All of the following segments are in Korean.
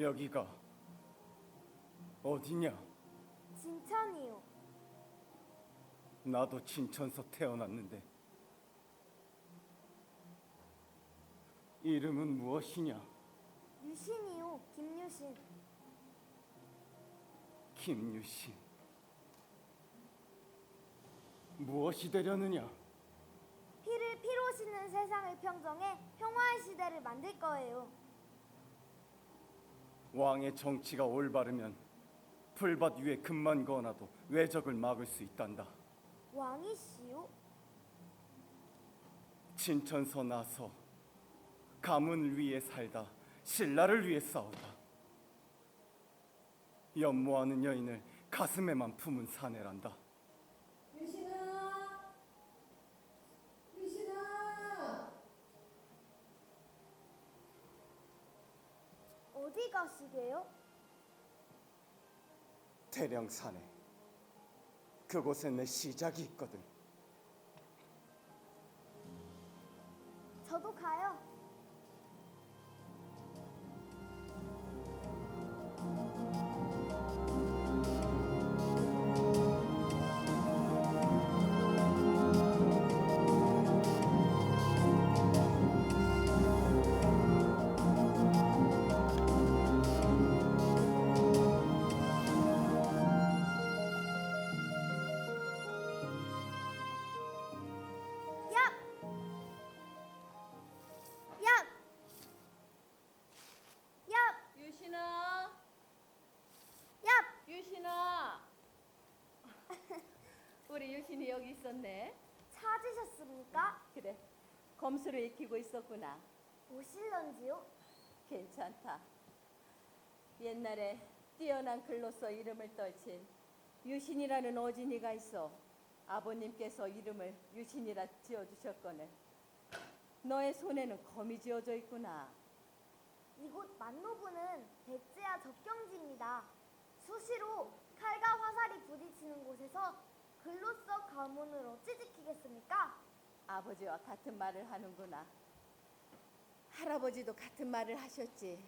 여기가 어디냐? 진천이요. 나도 진천서 태어났는데 이름은 무엇이냐? 유신이요. 김유신. 김유신. 무엇이 되려느냐? 피를 피로 씻는 세상을 평정해 평화의 시대를 만들 거예요. 왕의 정치가 올바르면 풀밭 위에 금만 그어놔도 외적을 막을 수 있단다. 왕이시요? 진천서 나서 가문을 위해 살다 신라를 위해 싸우다 연모하는 여인을 가슴에만 품은 사내란다. 유신아, 유신아. 어디 가시게요? 대령사내. 그곳에 내 시작이 있거든. 저도 가요. 얍! 얍! 얍! 유신아, 얍! 유신아. 우리 유신이 여기 있었네. 찾으셨습니까? 그래, 검수를 익히고 있었구나. 오실런지요? 괜찮다. 옛날에 뛰어난 글로써 이름을 떨친 유신이라는 어진이가 있어. 아버님께서 이름을 유신이라 지어주셨거늘. 너의 손에는 검이 쥐어져 있구나. 이곳 만노부는 백제와 접경지입니다. 수시로 칼과 화살이 부딪히는 곳에서 글로써 가문을 어찌 지키겠습니까? 아버지와 같은 말을 하는구나. 할아버지도 같은 말을 하셨지.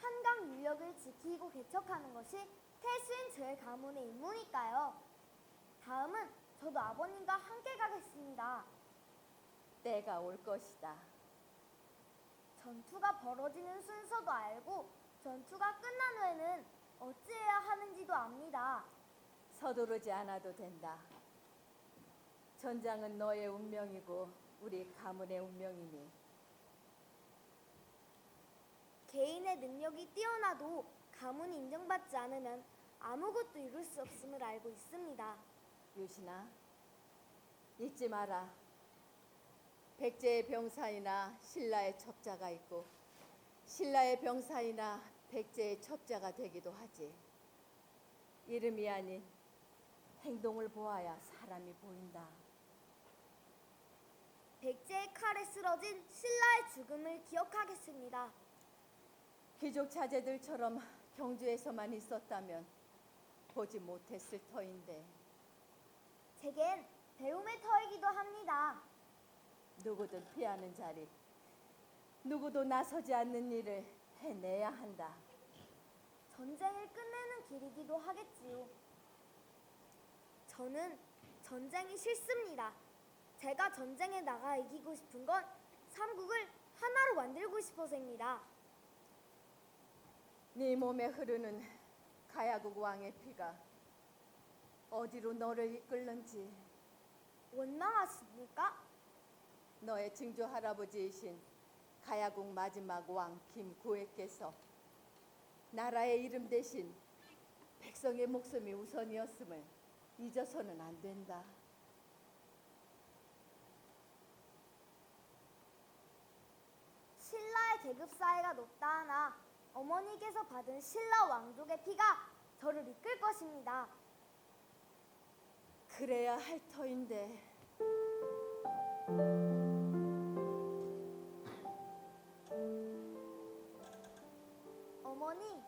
한강 유역을 지키고 개척하는 것이 태수인 저의 가문의 임무니까요. 다음은 저도 아버님과 함께 가겠습니다. 때가 올 것이다. 전투가 벌어지는 순서도 알고 전투가 끝난 후에는 어찌해야 하는지도 압니다. 서두르지 않아도 된다. 전장은 너의 운명이고 우리 가문의 운명이니. 개인의 능력이 뛰어나도 가문이 인정받지 않으면 아무것도 이룰 수 없음을 알고 있습니다. 유신아, 잊지 마라. 백제의 병사이나 신라의 첩자가 있고 신라의 병사이나 백제의 첩자가 되기도 하지. 이름이 아닌 행동을 보아야 사람이 보인다. 백제의 칼에 쓰러진 신라의 죽음을 기억하겠습니다. 귀족 자제들처럼 경주에서만 있었다면 보지 못했을 터인데. 제겐 배움의 터이기도 합니다. 누구든 피하는 자리, 누구도 나서지 않는 일을 해내야 한다. 전쟁을 끝내는 길이기도 하겠지요. 저는 전쟁이 싫습니다. 제가 전쟁에 나가 이기고 싶은 건 삼국을 하나로 만들고 싶어서입니다. 네 몸에 흐르는 가야국 왕의 피가 어디로 너를 이끌는지. 원망하십니까? 너의 증조 할아버지이신 가야국 마지막 왕 김구애께서 나라의 이름 대신 백성의 목숨이 우선이었음을 잊어서는 안 된다. 신라의 계급 사회가 높다 하나 어머니께서 받은 신라 왕족의 피가 저를 이끌 것입니다. 그래야 할 터인데. 어머니,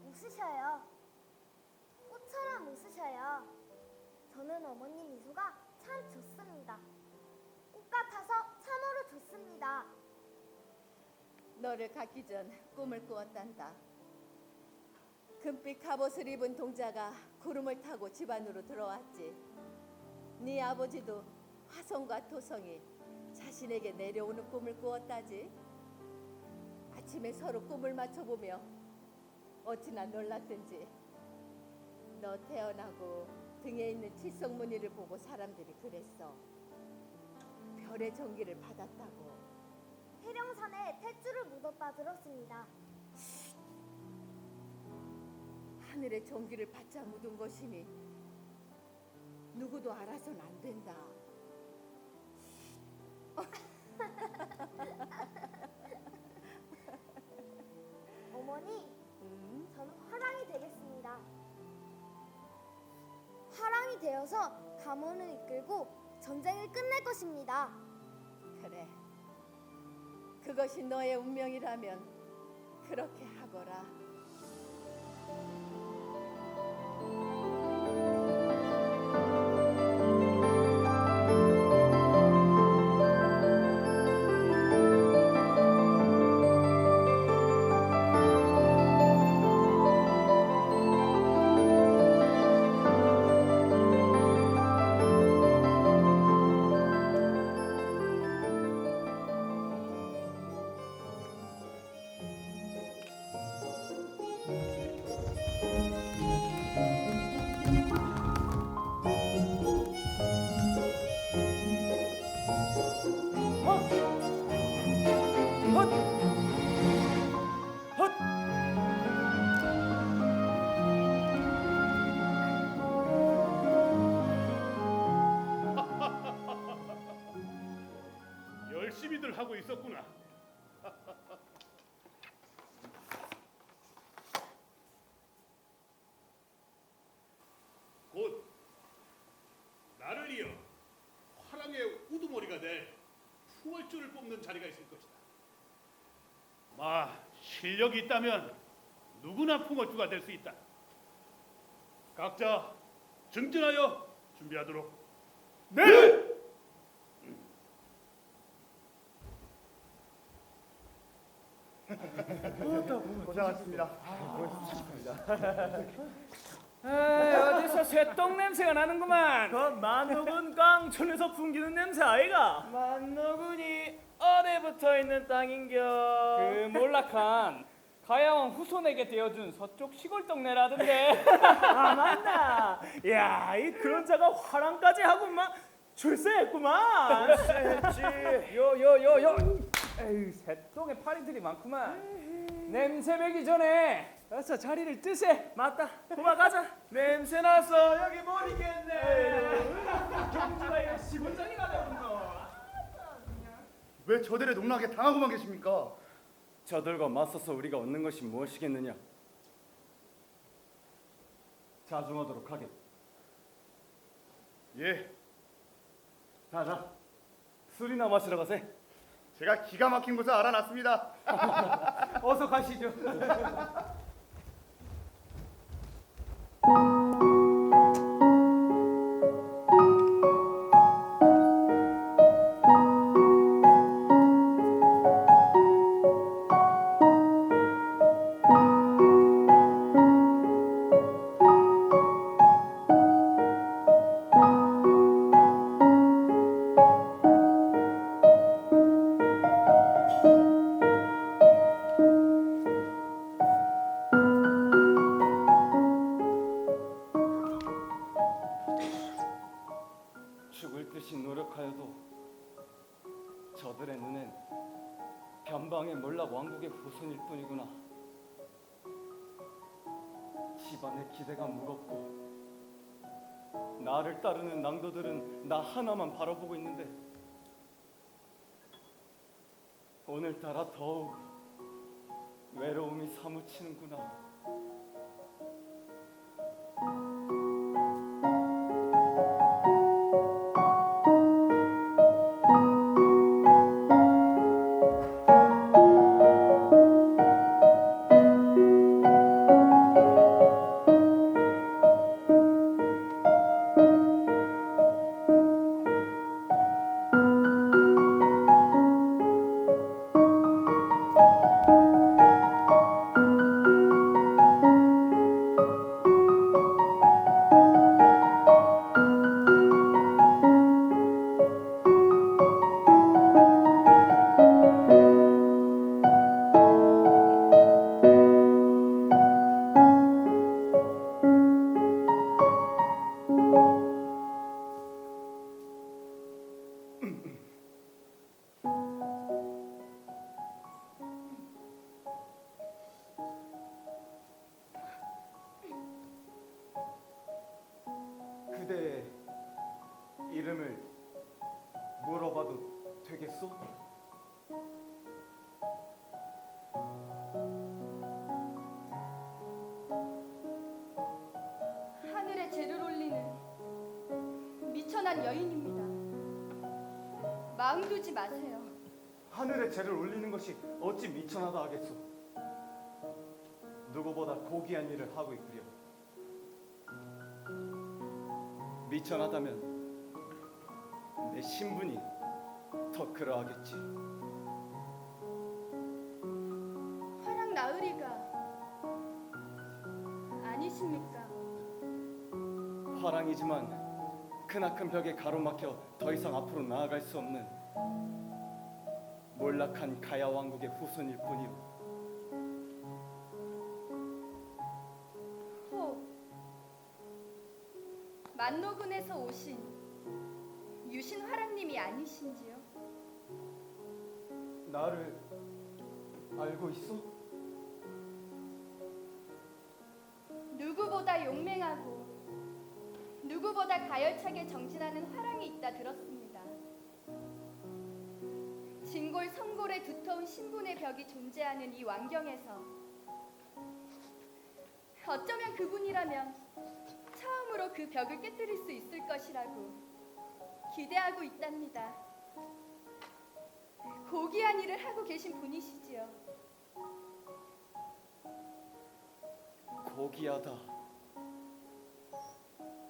웃으셔요. 꽃처럼 웃으셔요. 저는 어머니 미소가 참 좋습니다. 꽃 같아서 참으로 좋습니다. 너를 갖기 전 꿈을 꾸었단다. 금빛 갑옷을 입은 동자가 구름을 타고 집 안으로 들어왔지. 네 아버지도 화성과 토성이 자신에게 내려오는 꿈을 꾸었다지. 아침에 서로 꿈을 맞춰보며 어찌나 놀랐든지. 너 태어나고 등에 있는 칠성무늬를 보고 사람들이 그랬어. 별의 전기를 받았다고. 해령산에 탯줄을 묻었다 들었습니다. 하늘의 전기를 받자 묻은 것이니 누구도 알아선 안 된다. 어머니, 저는 화랑이 되겠습니다. 화랑이 되어서 가문을 이끌고 전쟁을 끝낼 것입니다. 그래. 그것이 너의 운명이라면 그렇게 하거라. 열심히들 하고 있었구나. 곧 나를 이어 화랑의 우두머리가 될 풍월주를 뽑는 자리가 있을 것이다. 실력이 있다면 누구나 풍월주가 될 수 있다. 각자 증진하여 준비하도록. 네! 고생하셨습니다. 어디서 쇠똥 냄새가 나는구만. 그 만옥은 깡촌에서 풍기는 냄새 아이가? 만노군이 어디 붙어 있는 땅인겨? 그 몰락한 가야왕 후손에게 되어준 서쪽 시골 동네라던데. 아 맞나? 야, 이 그런 자가 화랑까지 하고 막 출세했구만. 했지. 요요요요. 에이, 새똥에 파리들이 많구만. 냄새 배기 전에 어서 자리를 뜨세. 맞다. 고마 가자. 냄새 나서 여기 못 있겠네. 경주가 이거 시골장이가 되었노. 왜 저들의 농락에 당하고만 계십니까? 저들과 맞서서 우리가 얻는 것이 무엇이겠느냐? 자중하도록 하겠. 예, 자자, 술이나 마시러 가세. 제가 기가 막힌 곳을 알아놨습니다. 어서 가시죠. 죽을 듯이 노력하여도 저들의 눈엔 변방의 몰락 왕국의 후손일 뿐이구나. 집안의 기대가 무겁고 나를 따르는 낭도들은 나 하나만 바라보고 있는데 오늘따라 더욱 외로움이 사무치는구나. 이름을 물어봐도 되겠소? 하늘에 재를 올리는 미천한 여인입니다. 마음 두지 마세요. 하늘에 재를 올리는 것이 어찌 미천하다 하겠소? 누구보다 고귀한 일을 하고 있구려. 미천하다면 내 신분이 더 그러하겠지. 화랑 나으리가 아니십니까? 화랑이지만 크나큰 벽에 가로막혀 더 이상 앞으로 나아갈 수 없는 몰락한 가야 왕국의 후손일 뿐이오. 혹 만노군에서 오신 유신 화랑님이 아니신지요? 나를 알고 있어? 누구보다 용맹하고 누구보다 가열차게 정진하는 화랑이 있다 들었습니다. 진골 성골의 두터운 신분의 벽이 존재하는 이 왕경에서 어쩌면 그분이라면 처음으로 그 벽을 깨뜨릴 수 있을 것이라고 기대하고 있답니다. 고귀한 일을 하고 계신 분이시지요. 고귀하다.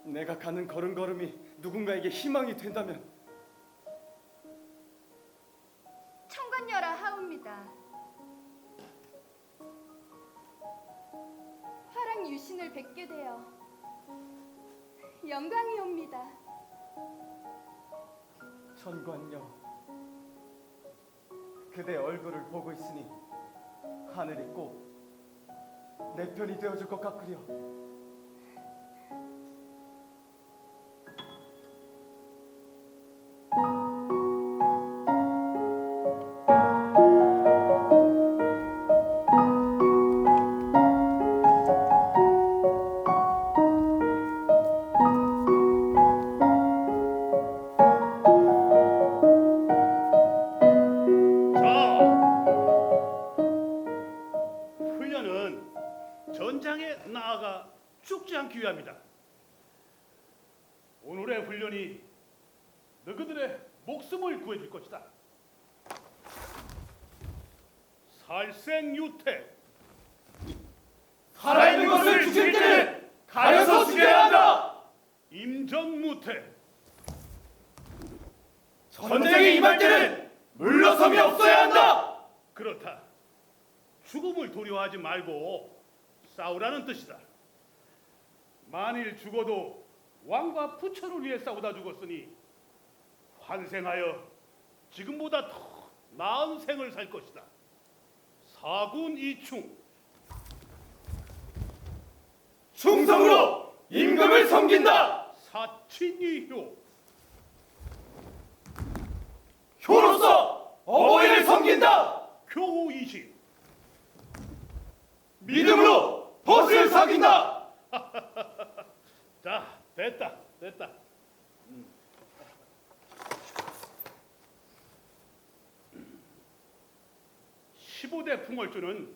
내가 가는 걸음걸음이 누군가에게 희망이 된다면 청관녀라 하옵니다. 화랑 유신을 뵙게 되어 영광이옵니다. 천관녀, 그대 얼굴을 보고 있으니 하늘이 꼭 내 편이 되어줄 것 같구려. 훈련은 전장에 나아가 죽지 않기 위함이다. 오늘의 훈련이 너희들의 목숨을 구해줄 것이다. 살생유태, 살아있는 것을 죽일 때는 가려서 죽여야 한다. 임전무태, 전쟁에 임할 때는 물러섬이 없어야 한다. 그렇다. 죽음을 두려워하지 말고 싸우라는 뜻이다. 만일 죽어도 왕과 부처를 위해 싸우다 죽었으니 환생하여 지금보다 더 나은 생을 살 것이다. 사군이충, 충성으로 임금을 섬긴다. 사친이효, 효로서 어버이를 섬긴다. 교우이신, 믿음으로 벗을 사귄다. 자, 됐다. 15대 풍월주는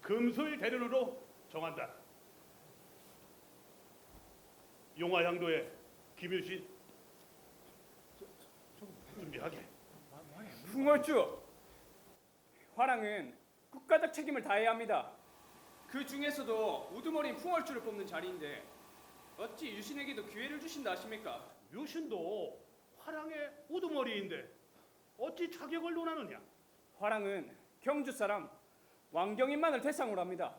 금술 대련으로 정한다. 용화향도의 김유신 준비하게. 풍월주, 화랑은 국가적 책임을 다해야 합니다. 그 중에서도 우두머리인 풍월주를 뽑는 자리인데 어찌 유신에게도 기회를 주신다 하십니까? 유신도 화랑의 우두머리인데 어찌 자격을 논하느냐? 화랑은 경주 사람 왕경인만을 대상으로 합니다.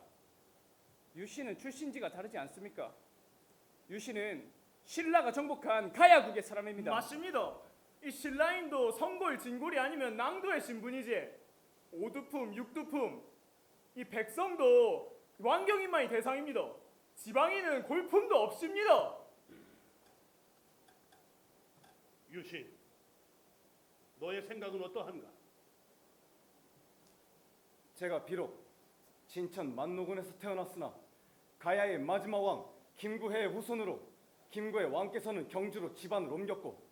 유신은 출신지가 다르지 않습니까? 유신은 신라가 정복한 가야국의 사람입니다. 맞습니다. 이 신라인도 성골 진골이 아니면 낭도의 신분이지. 오두품, 육두품, 이 백성도 왕경인만이 대상입니다. 지방인은 골품도 없습니다. 유신, 너의 생각은 어떠한가? 제가 비록 진천 만노군에서 태어났으나 가야의 마지막 왕 김구해의 후손으로 김구의 왕께서는 경주로 집안을 옮겼고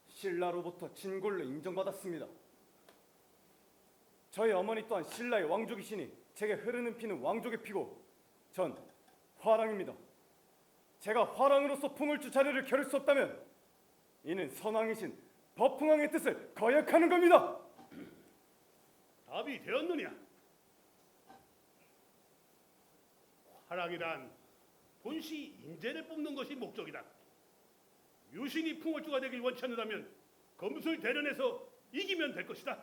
신라로부터 진골로 인정받았습니다. 저희 어머니 또한 신라의 왕족이시니 제게 흐르는 피는 왕족의 피고 전 화랑입니다. 제가 화랑으로서 풍을주 자리를 겨룰 수 없다면 이는 선왕이신 법흥왕의 뜻을 거역하는 겁니다. 답이 되었느냐? 화랑이란 본시 인재를 뽑는 것이 목적이다. 유신이 풍월주가 되길 원치 않는다면 검술 대련에서 이기면 될 것이다.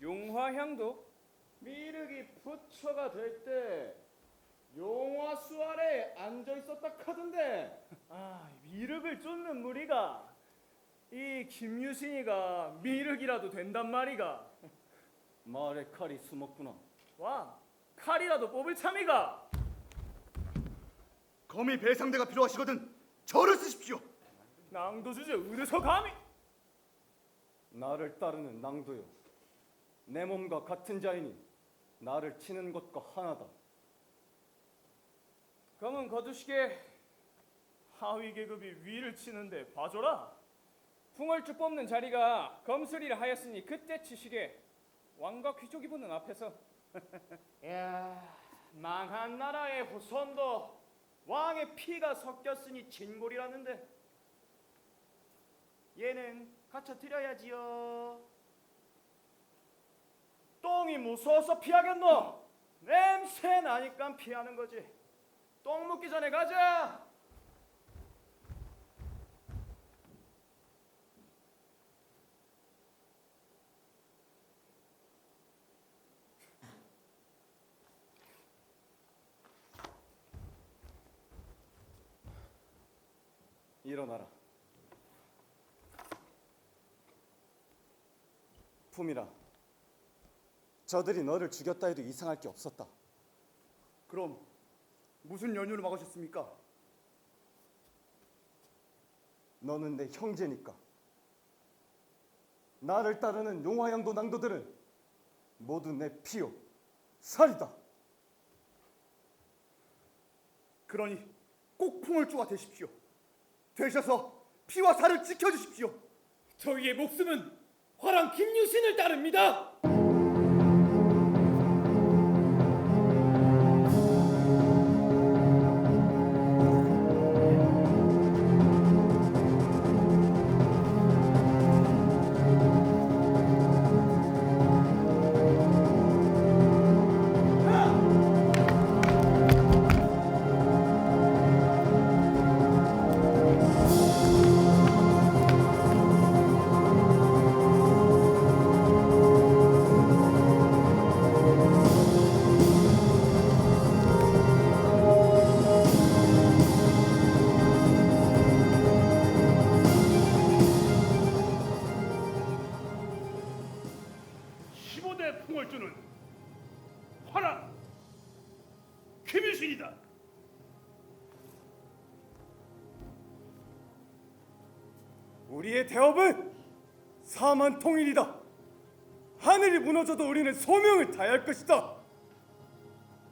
용화향도 미륵이 부처가 될 때 용화수 아래 앉아 있었다 카던데 미륵을 쫓는 무리가 이 김유신이가 미륵이라도 된단 말이가. 말에 칼이 숨었구나. 와 칼이라도 뽑을 참이가. 검이 배상대가 필요하시거든 저를 쓰십시오. 낭도 주제 어디서 감히. 나를 따르는 낭도요. 내 몸과 같은 자이니 나를 치는 것과 하나다. 그러면 거두시게 하위 계급이 위를 치는데 봐줘라. 풍월주 뽑는 자리가 검술이라 하였으니 그때 치시게 왕과 귀족이 보는 앞에서. 야 망한 나라의 후손도 왕의 피가 섞였으니 진골이라는데 얘는 갖춰드려야지요. 똥이 무서워서 피하겠노? 냄새 나니까 피하는 거지. 똥 묻기 전에 가자. 일어나라. 품이라. 저들이 너를 죽였다 해도 이상할 게 없었다. 그럼 무슨 연유를 막으셨습니까? 너는 내 형제니까. 나를 따르는 용화양도 낭도들은 모두 내 피요 살이다. 그러니 꼭 풍월주가 되십시오. 되셔서 피와 살을 지켜주십시오. 저희의 목숨은 화랑 김유신을 따릅니다. 풍월주는 화랑 김유신이다. 우리의 대업은 사만통일이다. 하늘이 무너져도 우리는 소명을 다할 것이다.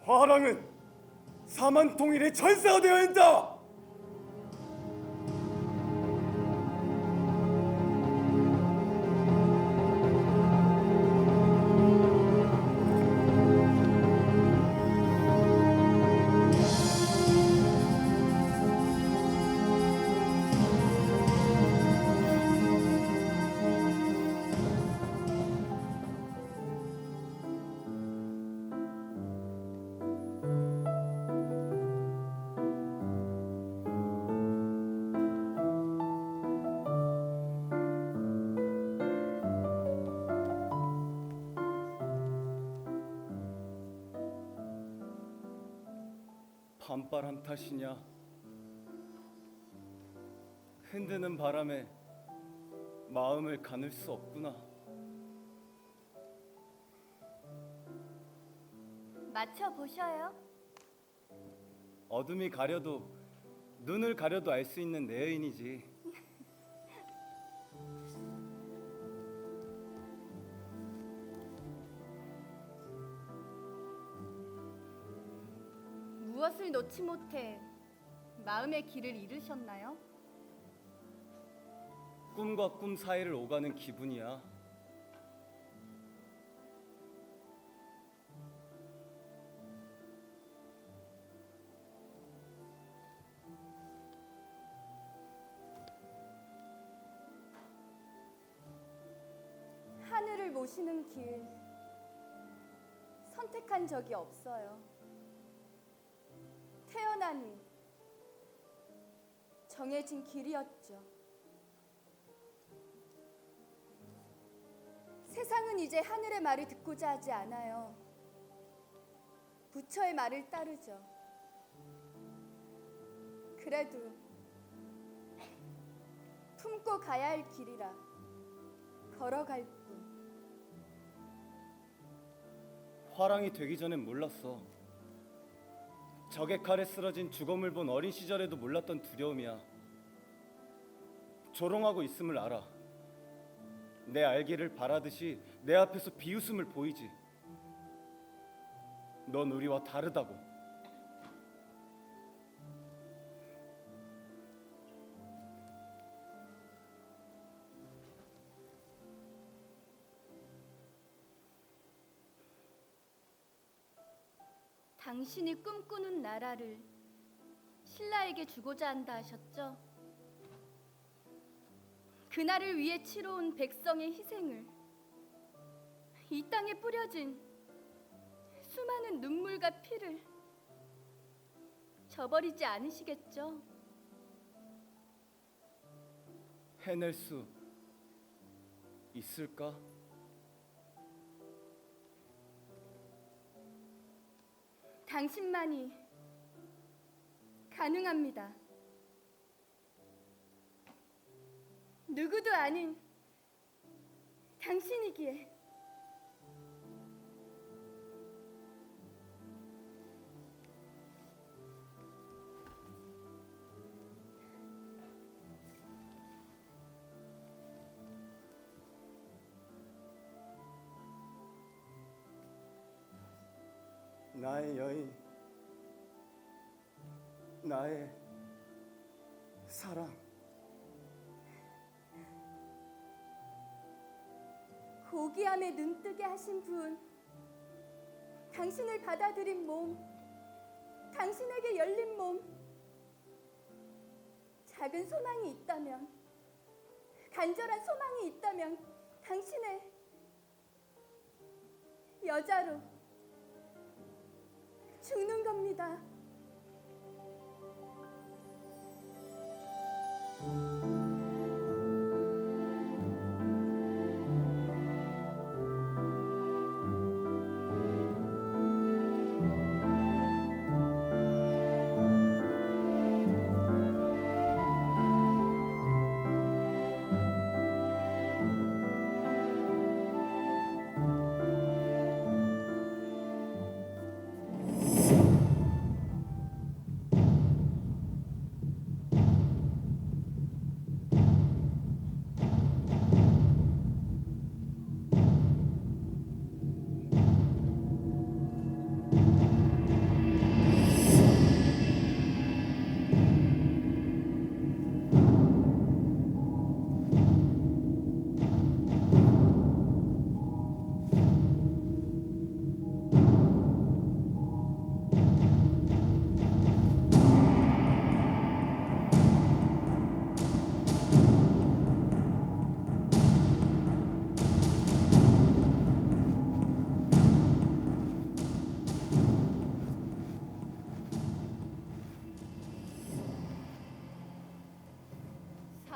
화랑은 사만통일의 전사가 되어야 한다. 밤바람 탓이냐? 흔드는 바람에 마음을 가눌 수 없구나. 맞춰 보셔요. 어둠이 가려도 눈을 가려도 알 수 있는 내 여인이지. 무엇을 놓지 못해 마음의 길을 잃으셨나요? 꿈과 꿈 사이를 오가는 기분이야. 하늘을 모시는 길 선택한 적이 없어요. 태어나니 정해진 길이었죠. 세상은 이제 하늘의 말을 듣고자 하지 않아요. 부처의 말을 따르죠. 그래도 품고 가야 할 길이라 걸어갈 뿐. 화랑이 되기 전엔 몰랐어. 적의 칼에 쓰러진 죽음을 본 어린 시절에도 몰랐던 두려움이야. 조롱하고 있음을 알아. 내 알기를 바라듯이 내 앞에서 비웃음을 보이지. 넌 우리와 다르다고. 당신이 꿈꾸는 나라를 신라에게 주고자 한다 하셨죠? 그날을 위해 치러온 백성의 희생을, 이 땅에 뿌려진 수많은 눈물과 피를 저버리지 않으시겠죠? 해낼 수 있을까? 당신만이 가능합니다. 누구도 아닌 당신이기에. 나의 여인, 나의 사랑. 고귀함에 눈뜨게 하신 분, 당신을 받아들인 몸, 당신에게 열린 몸, 작은 소망이 있다면, 간절한 소망이 있다면 당신의 여자로 죽는 겁니다.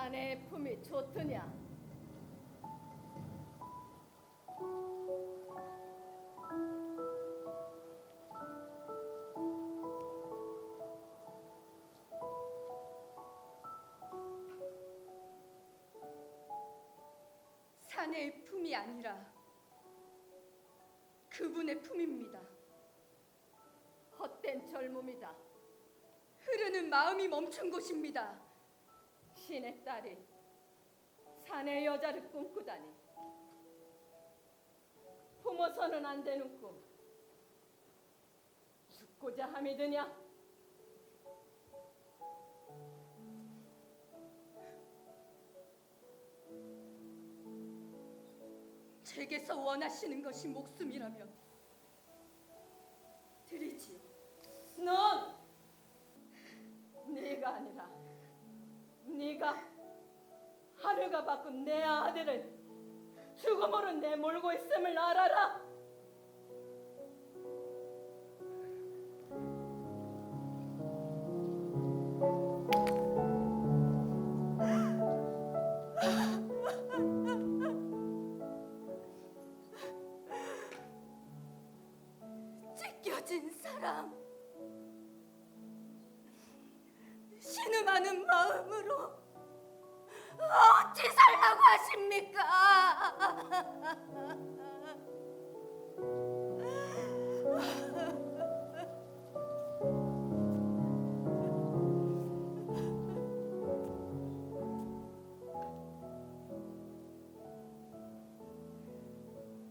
사내의 품이 좋더냐? 사내의 품이 아니라 그분의 품입니다. 헛된 젊음이다. 흐르는 마음이 멈춘 곳입니다. 신의 딸이 사내 여자를 꿈꾸다니. 품어서는 안 되는 꿈. 죽고자 함이 드냐? 제게서 원하시는 것이 목숨이라면 드리지요. 넌 네가 아니라 네가 하늘과 바꾼 내 아들을 죽음으로 내몰고 있음을 알아라. 찢겨진 사랑, 신음하는 마음으로 어찌 살라고 하십니까?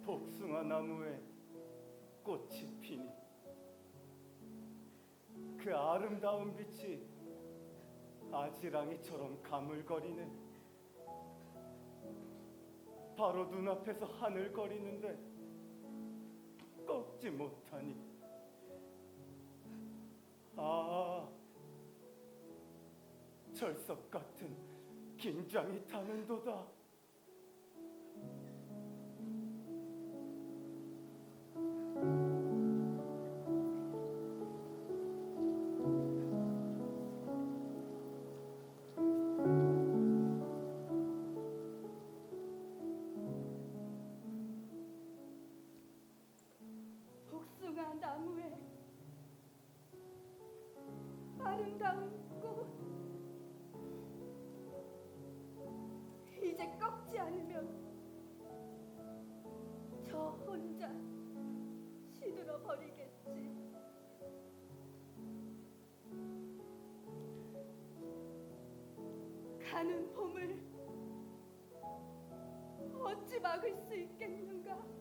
복숭아 나무에 꽃이 피니 그 아름다운 빛이 아지랑이처럼 가물거리네. 바로 눈앞에서 하늘거리는데 꺾지 못하니 철석 같은 긴장이 타는도다. 복숭아 나무에 아름다운 꽃, 이제 꺾지 않으면 저 혼자 시들어 버리겠지. 가는 봄을 어찌 막을 수 있겠는가?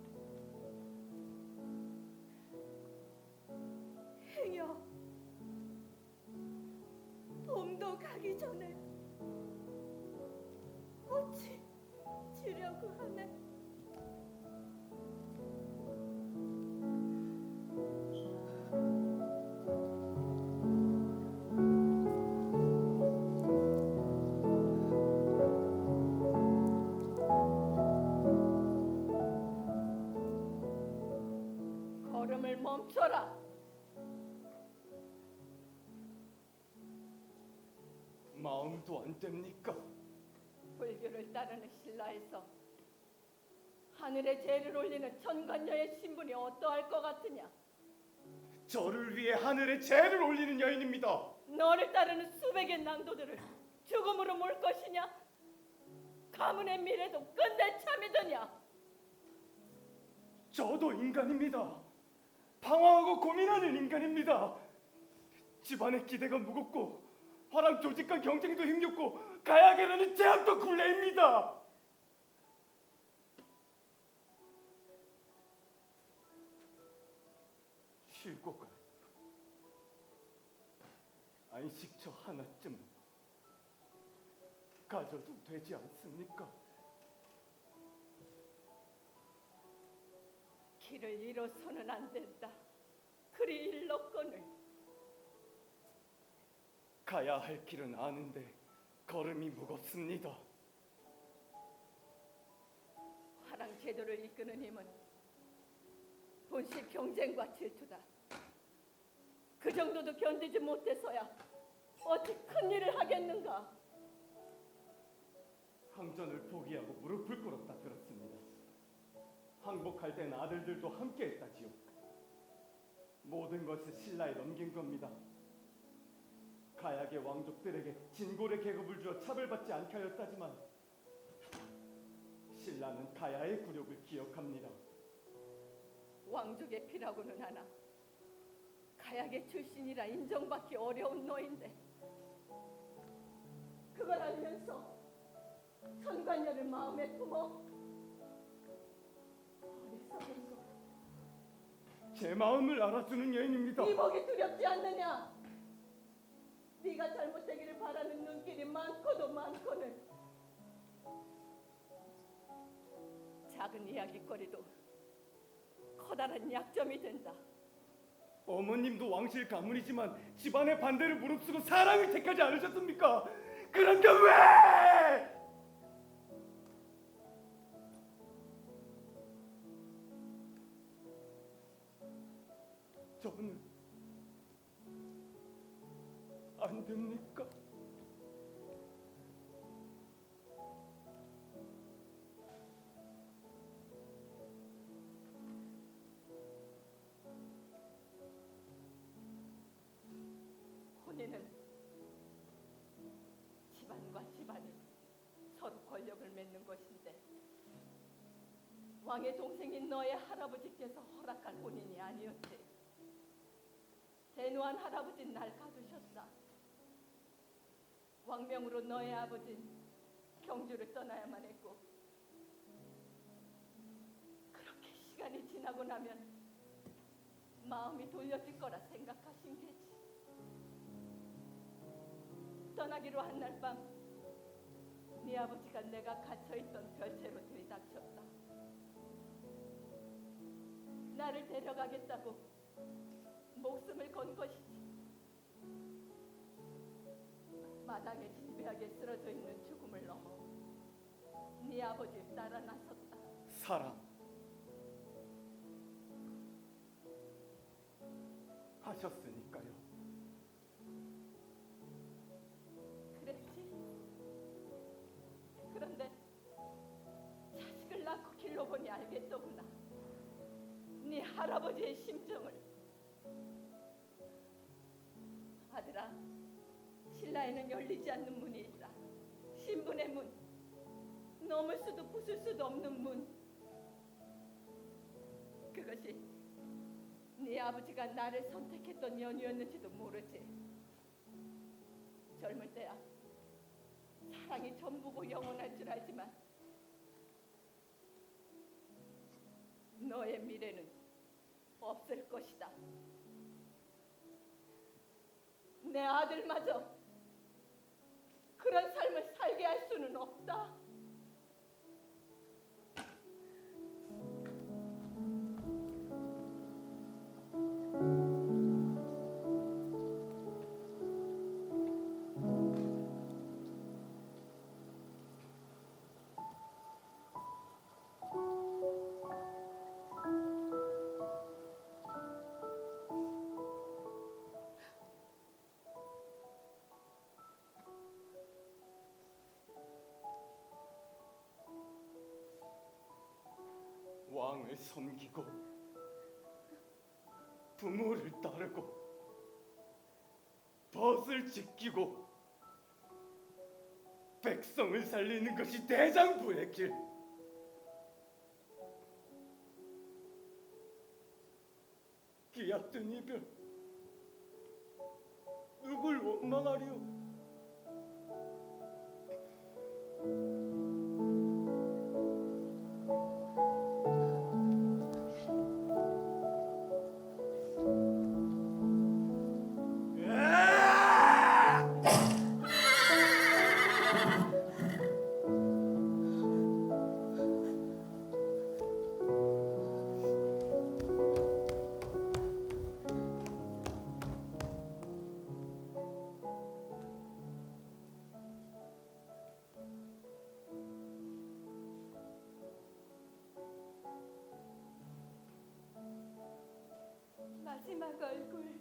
행여 봄도 가기 전에 꽃이 지려고 하네. 걸음을 멈춰라. 마음도 안 됩니까? 불교를 따르는 신라에서 하늘에 제를 올리는 천관녀의 신분이 어떠할 것 같으냐? 저를 위해 하늘에 제를 올리는 여인입니다. 너를 따르는 수백의 낭도들을 죽음으로 몰 것이냐? 가문의 미래도 끝내 참이더냐? 저도 인간입니다. 방황하고 고민하는 인간입니다. 집안의 기대가 무겁고 화랑 조직과 경쟁도 힘겹고 가야게라는 제약도 굴레입니다. 쉴고 가. 안식처 하나쯤 가져도 되지 않습니까? 길을 잃어서는 안 된다. 그리 일렀거늘. 가야 할 길은 아는데 걸음이 무겁습니다. 화랑 제도를 이끄는 힘은 본실 경쟁과 질투다. 그 정도도 견디지 못해서야 어찌 큰 일을 하겠는가? 항전을 포기하고 무릎을 꿇었다 들었습니다. 항복할 땐 아들들도 함께 했다지요. 모든 것을 신라에 넘긴 겁니다. 가약의 왕족들에게 진골의 계급을 주어 차별받지 않게 하였다지만 신라는 가야의 굴욕을 기억합니다. 왕족의 피라고는 하나 가약의 출신이라 인정받기 어려운 너인데 그걸 알면서 천관녀를 마음에 품어 어리석은 것. 제 마음을 알아주는 여인입니다. 이복이 두렵지 않느냐? 네가 잘못되기를 바라는 눈길이 많고도 많거늘. 작은 이야기거리도 커다란 약점이 된다. 어머님도 왕실 가문이지만 집안의 반대를 무릅쓰고 사랑을 택하지 않으셨습니까? 그런데 왜? 저는 안 됩니까? 혼인은 집안과 집안이 서로 권력을 맺는 것인데 왕의 동생인 너의 할아버지께서 허락한 혼인이 아니었지. 대노한 할아버지는 날 가두셨다. 왕명으로 너의 아버진 경주를 떠나야만 했고, 그렇게 시간이 지나고 나면 마음이 돌려질 거라 생각하신 게지. 떠나기로 한 날 밤 네 아버지가 내가 갇혀있던 별채로 들이닥쳤다. 나를 데려가겠다고 목숨을 건 것이지. 마당에 진비하게 쓰러져 있는 죽음을 넘어 네 아버지를 따라 나섰다. 사랑 하셨으니까요. 그랬지. 그런데 자식을 낳고 길러보니 알겠더구나. 네 할아버지의 심정을. 아들아, 신라에는 열리지 않는 문이 있다. 신분의 문. 넘을 수도 부술 수도 없는 문. 그것이 네 아버지가 나를 선택했던 연유였는지도 모르지. 젊을 때야 사랑이 전부고 영원할 줄 알지만 너의 미래는 없을 것이다. 내 아들마저 그런 삶을 살게 할 수는 없다. 왕을 섬기고 부모를 따르고 벗을 지키고 백성을 살리는 것이 대장부의 길. 기약된 이별 누굴 원망하리요? 마지막 얼굴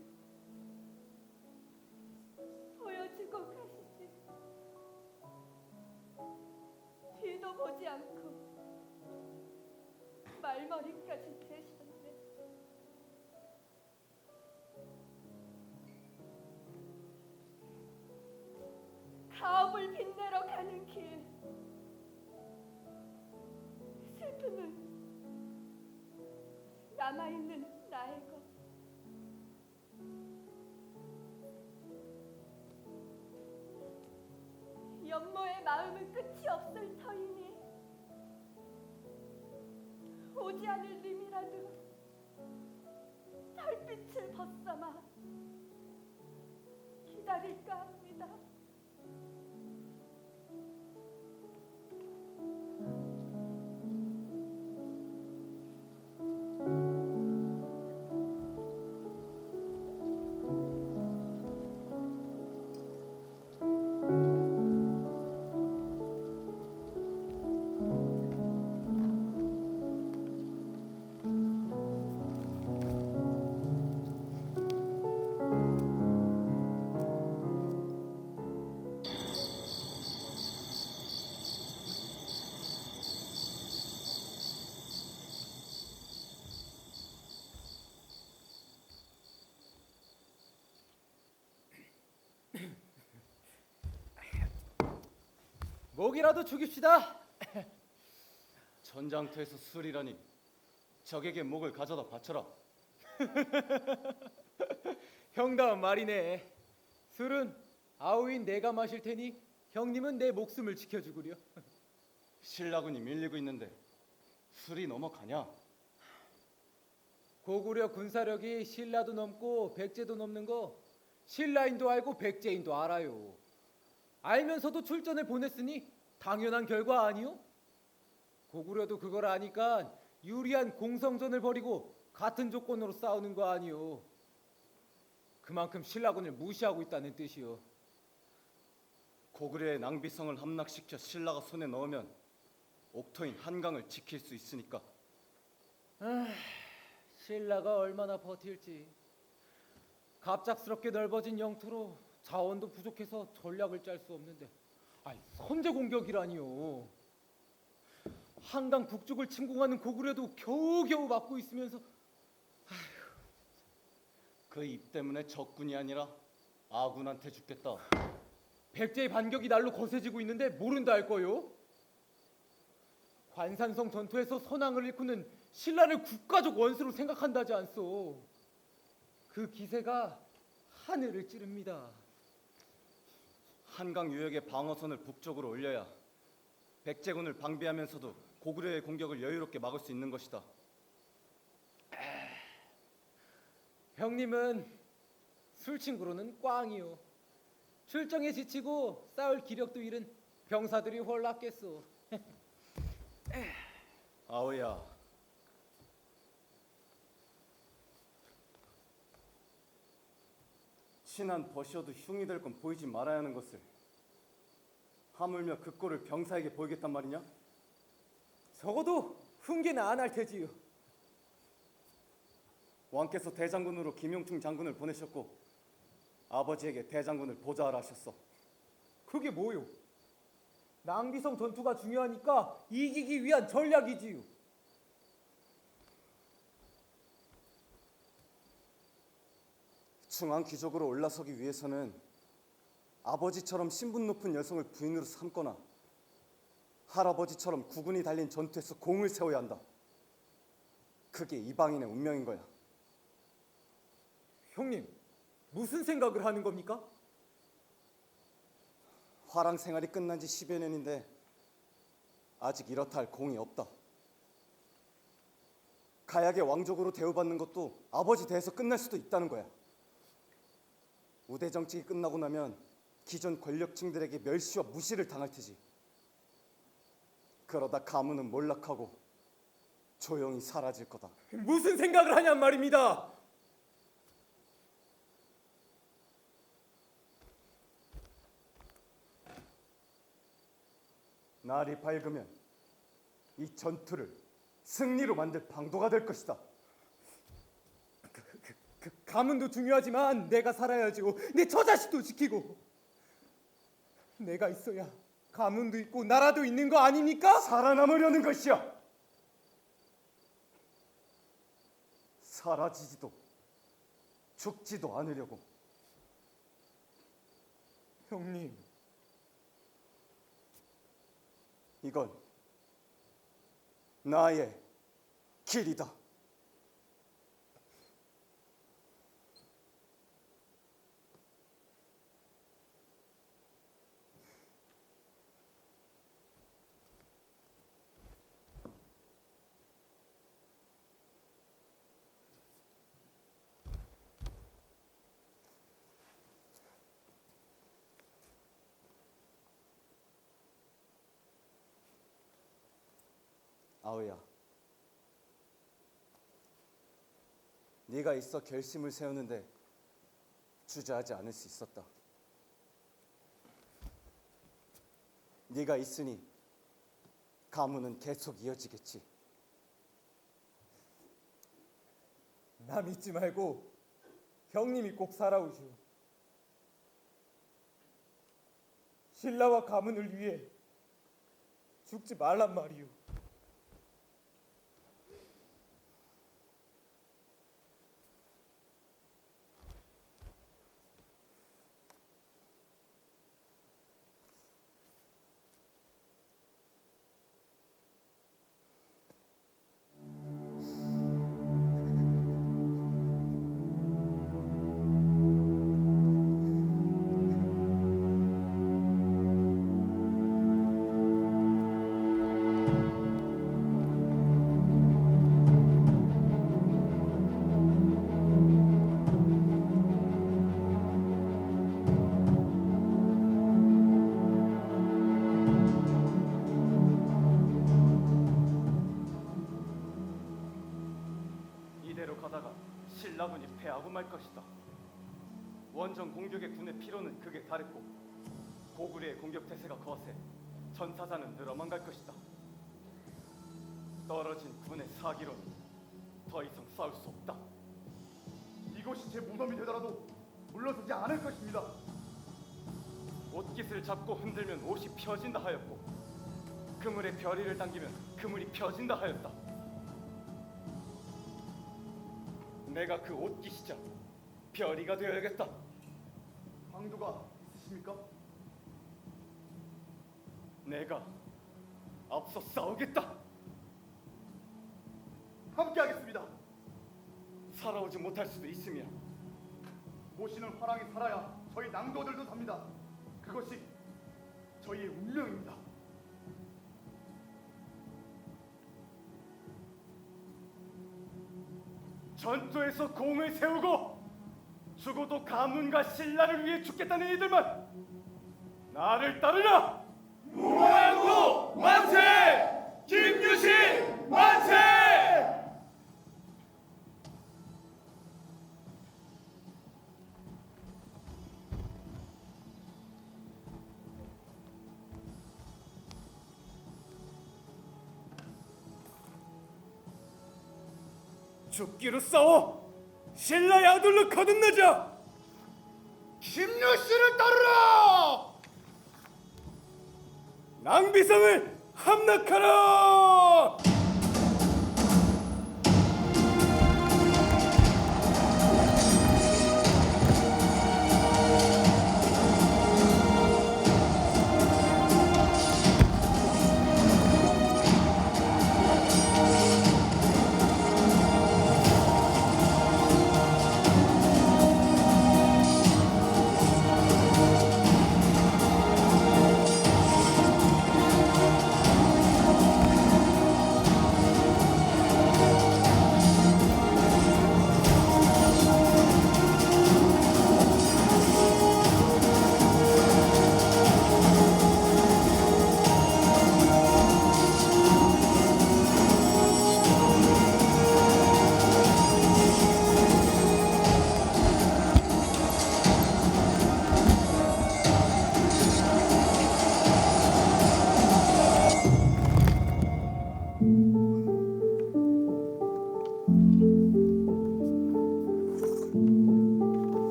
보여주고 가시지. 뒤도 보지 않고 말머리까지 대셨네. 가업을 빛내러 가는 길, 슬픔은 남아있는 나의 것. 연모의 마음은 끝이 없을 터이니 오지 않을 님이라도 달빛을 벗삼아 기다릴까 합니다. 목이라도 죽입시다. 전장터에서 술이라니 적에게 목을 가져다 바쳐라. 형다운 말이네. 술은 아우인 내가 마실 테니 형님은 내 목숨을 지켜주구려. 신라군이 밀리고 있는데 술이 넘어가냐? 고구려 군사력이 신라도 넘고 백제도 넘는 거 신라인도 알고 백제인도 알아요. 알면서도 출전을 보냈으니 당연한 결과 아니요? 고구려도 그걸 아니까 유리한 공성전을 벌이고 같은 조건으로 싸우는 거 아니요? 그만큼 신라군을 무시하고 있다는 뜻이요. 고구려의 낭비성을 함락시켜 신라가 손에 넣으면 옥토인 한강을 지킬 수 있으니까. 신라가 얼마나 버틸지. 갑작스럽게 넓어진 영토로 자원도 부족해서 전략을 짤 수 없는데, 아니 선제 공격이라니요. 한강 북쪽을 침공하는 고구려도 겨우겨우 막고 있으면서 그 입 때문에 적군이 아니라 아군한테 죽겠다. 백제의 반격이 날로 거세지고 있는데 모른다 할 거요? 관산성 전투에서 선왕을 일구는 신라를 국가적 원수로 생각한다지 않소. 그 기세가 하늘을 찌릅니다. 한강 유역의 방어선을 북쪽으로 올려야 백제군을 방비하면서도 고구려의 공격을 여유롭게 막을 수 있는 것이다. 형님은 술친구로는 꽝이요. 출정에 지치고 싸울 기력도 잃은 병사들이 홀랐겠소. 아우야, 친한 버시어도 흉이 될 건 보이지 말아야 하는 것을 하물며 그 꼴을 병사에게 보이겠단 말이냐? 적어도 훈계는 안 할 테지요. 왕께서 대장군으로 김용충 장군을 보내셨고 아버지에게 대장군을 보좌하라 하셨어. 그게 뭐요? 낭비성 전투가 중요하니까 이기기 위한 전략이지요. 중앙 귀족으로 올라서기 위해서는 아버지처럼 신분 높은 여성을 부인으로 삼거나 할아버지처럼 구군이 달린 전투에서 공을 세워야 한다. 그게 이방인의 운명인 거야. 형님, 무슨 생각을 하는 겁니까? 화랑 생활이 끝난 지 10여 년인데 아직 이렇다 할 공이 없다. 가약의 왕족으로 대우받는 것도 아버지 대에서 끝날 수도 있다는 거야. 우대 정책이 끝나고 나면 기존 권력층들에게 멸시와 무시를 당할 테지. 그러다 가문은 몰락하고 조용히 사라질 거다. 무슨 생각을 하냔 말입니다. 날이 밝으면 이 전투를 승리로 만들 방도가 될 것이다. 가문도 중요하지만 내가 살아야지요. 내 처자식도 지키고. 내가 있어야 가문도 있고 나라도 있는 거 아닙니까? 살아남으려는 것이야. 사라지지도 죽지도 않으려고. 형님, 이건 나의 길이다. 아우야, 네가 있어 결심을 세우는데 주저하지 않을 수 있었다. 네가 있으니 가문은 계속 이어지겠지. 나 믿지 말고 형님이 꼭 살아오시오. 신라와 가문을 위해 죽지 말란 말이오. 신라군이 패하고 말 것이다. 원정 공격의 군의 피로는 극에 달했고 고구려의 공격 태세가 거세 전사자는 늘어만 갈 것이다. 떨어진 군의 사기로는 더 이상 싸울 수 없다. 이것이 제 무덤이 되더라도 물러서지 않을 것입니다. 옷깃을 잡고 흔들면 옷이 펴진다 하였고 그물에 별이를 당기면 그물이 펴진다 하였다. 내가 그 옷깃이자 별이가 되어야겠다. 방도가 있으십니까? 내가 앞서 싸우겠다. 함께하겠습니다. 살아오지 못할 수도 있으며 모시는 화랑이 살아야 저희 낭도들도 삽니다. 그것이 저희의 운명입니다. 전투에서 공을 세우고 죽어도 가문과 신라를 위해 죽겠다는 이들만 나를 따르라. 무한고 만세! 김유신 만세! 죽기로 싸워 신라의 아들로 거듭나자. 김유신을 따르라! 낭비성을 함락하라.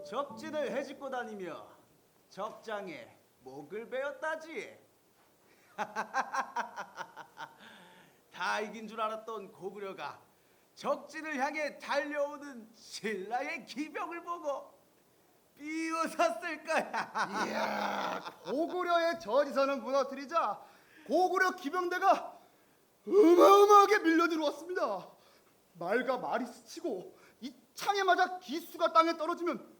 적진을 헤집고 다니며 적장에 목을 베었다지. 다 이긴 줄 알았던 고구려가 적진을 향해 달려오는 신라의 기병을 보고 비웃었을 거야. 이야, 고구려의 저지선을 무너뜨리자 고구려 기병대가 어마어마하게 밀려 들어왔습니다. 말과 말이 스치고 이 창에 맞아 기수가 땅에 떨어지면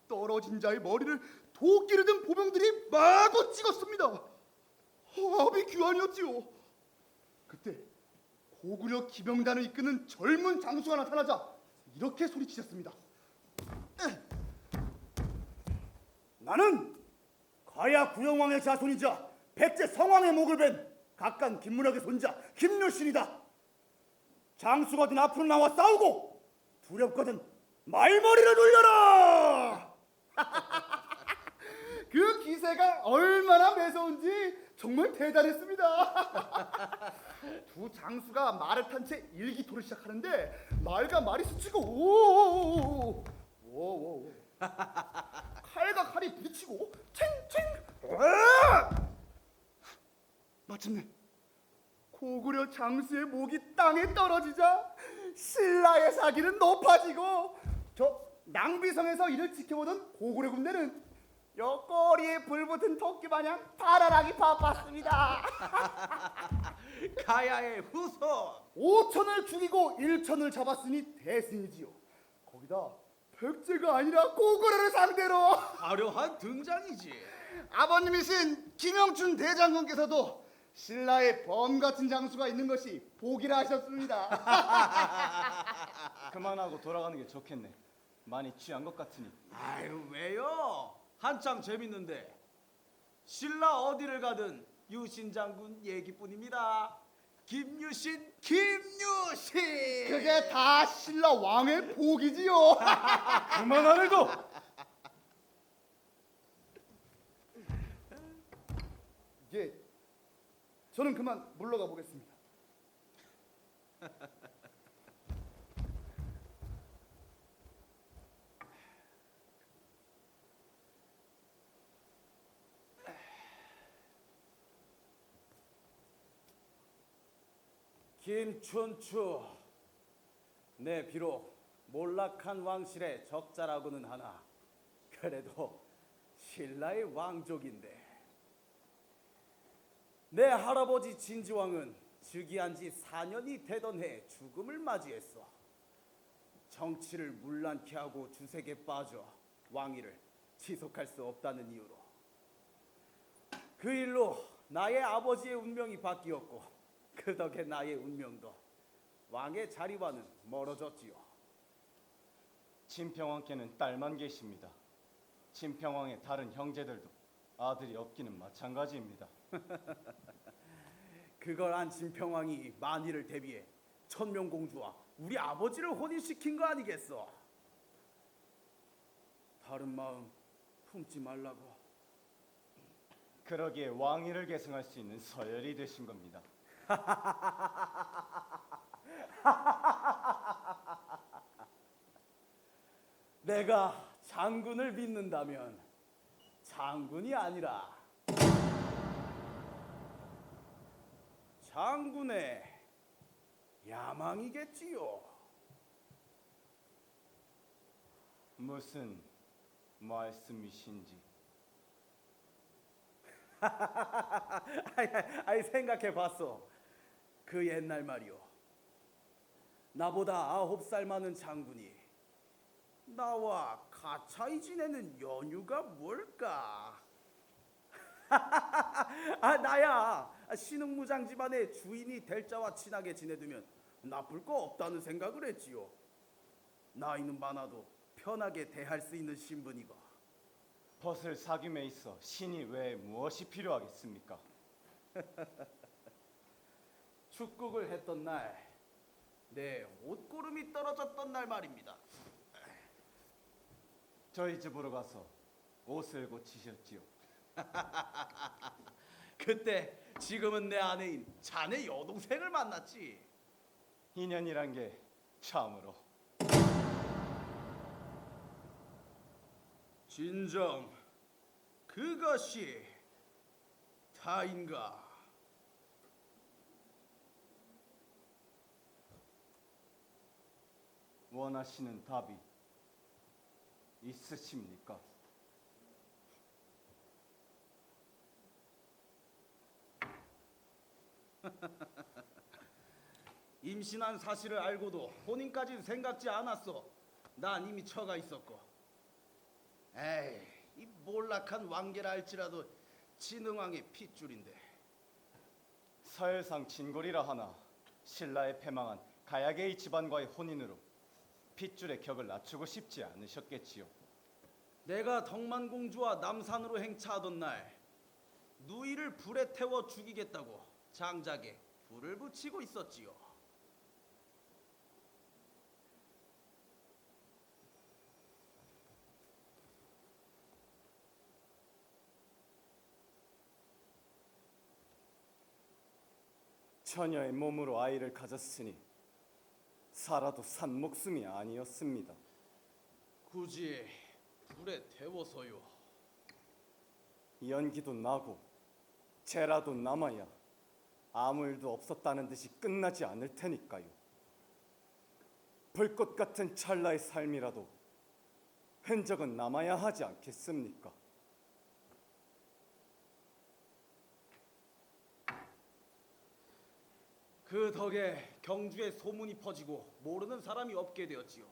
떨어진 자의 머리를 도끼를 든 보병들이 마구 찍었습니다. 합이 귀환이었지요. 그때 고구려 기병단을 이끄는 젊은 장수가 나타나자 이렇게 소리치셨습니다. 나는 가야 구영왕의 자손이자 백제 성왕의 목을 벤 각간 김문학의 손자 김유신이다. 장수거든 앞으로 나와 싸우고 두렵거든 말머리를 돌려라. 그 기세가 얼마나 매서운지 정말 대단했습니다. 두 장수가 말을 탄 채 일기토를 시작하는데 말과 말이 스치고 오오오오오오 칼과 칼이 부딪히고 챙챙 마침내 고구려 장수의 목이 땅에 떨어지자 신라의 사기는 높아지고 저 낭비성에서 이를 지켜보던 고구려 군대는 옆꼬리에 불붙은 토끼 마냥 달아나기 바빴습니다. 가야의 후손 5천을 죽이고 1천을 잡았으니 대승이지요. 거기다 백제가 아니라 고구려를 상대로 화려한 등장이지. 아버님이신 김영춘 대장군께서도 신라의 범 같은 장수가 있는 것이 복이라 하셨습니다. 그만하고 돌아가는 게 좋겠네. 많이 취한 것 같으니. 아유 왜요? 한참 재밌는데. 신라 어디를 가든 유신 장군 얘기뿐입니다. 김유신. 그게 다 신라 왕의 복이지요. 그만하래도. 예, 저는 그만 물러가 보겠습니다. 김춘추, 내 비록 몰락한 왕실의 적자라고는 하나 그래도 신라의 왕족인데 내 할아버지 진지왕은 즉위한 지 4년이 되던 해 죽음을 맞이했어. 정치를 문란케 하고 주색에 빠져 왕위를 지속할 수 없다는 이유로 그 일로 나의 아버지의 운명이 바뀌었고 그 덕에 나의 운명도 왕의 자리와는 멀어졌지요. 진평왕께는 딸만 계십니다. 진평왕의 다른 형제들도 아들이 없기는 마찬가지입니다. 그걸 안 진평왕이 만일을 대비해 천명공주와 우리 아버지를 혼인시킨 거 아니겠어? 다른 마음 품지 말라고. 그러기에 왕위를 계승할 수 있는 서열이 되신 겁니다. 내가 장군을 믿는다면 장군이 아니라 장군의 야망이겠지요. 무슨 말씀이신지. 아이 생각해봤어. 그 옛날 말이요. 나보다 9살 많은 장군이 나와 가차이 지내는 연유가 뭘까? 나야 신흥무장 집안의 주인이 될 자와 친하게 지내두면 나쁠 거 없다는 생각을 했지요. 나이는 많아도 편하게 대할 수 있는 신분이고. 벗을 사귐에 있어 신이 왜 무엇이 필요하겠습니까? 축국을 했던 날, 내 옷고름이 떨어졌던 날 말입니다. 저희 집으로 가서 옷을 고치셨지요. 그때 지금은 내 아내인 자네 여동생을 만났지. 인연이란 게 참으로. 진정 그것이 다인가? 원하시는 답이 있으십니까? 임신한 사실을 알고도 혼인까지 생각지 않았어. 난 이미 처가 있었고. 에이, 이 몰락한 왕계라 할지라도 진흥왕의 핏줄인데. 서열상 진골이라 하나 신라에 패망한 가야계의 집안과의 혼인으로 핏줄의 격을 낮추고 싶지 않으셨겠지요. 내가 덕만공주와 남산으로 행차하던 날 누이를 불에 태워 죽이겠다고 장작에 불을 붙이고 있었지요. 처녀의 몸으로 아이를 가졌으니 살아도 산 목숨이 아니었습니다. 굳이 불에 태워서요. 연기도 나고 죄라도 남아야 아무 일도 없었다는 듯이 끝나지 않을 테니까요. 불꽃 같은 찰나의 삶이라도 흔적은 남아야 하지 않겠습니까? 그 덕에 경주에 소문이 퍼지고 모르는 사람이 없게 되었지요.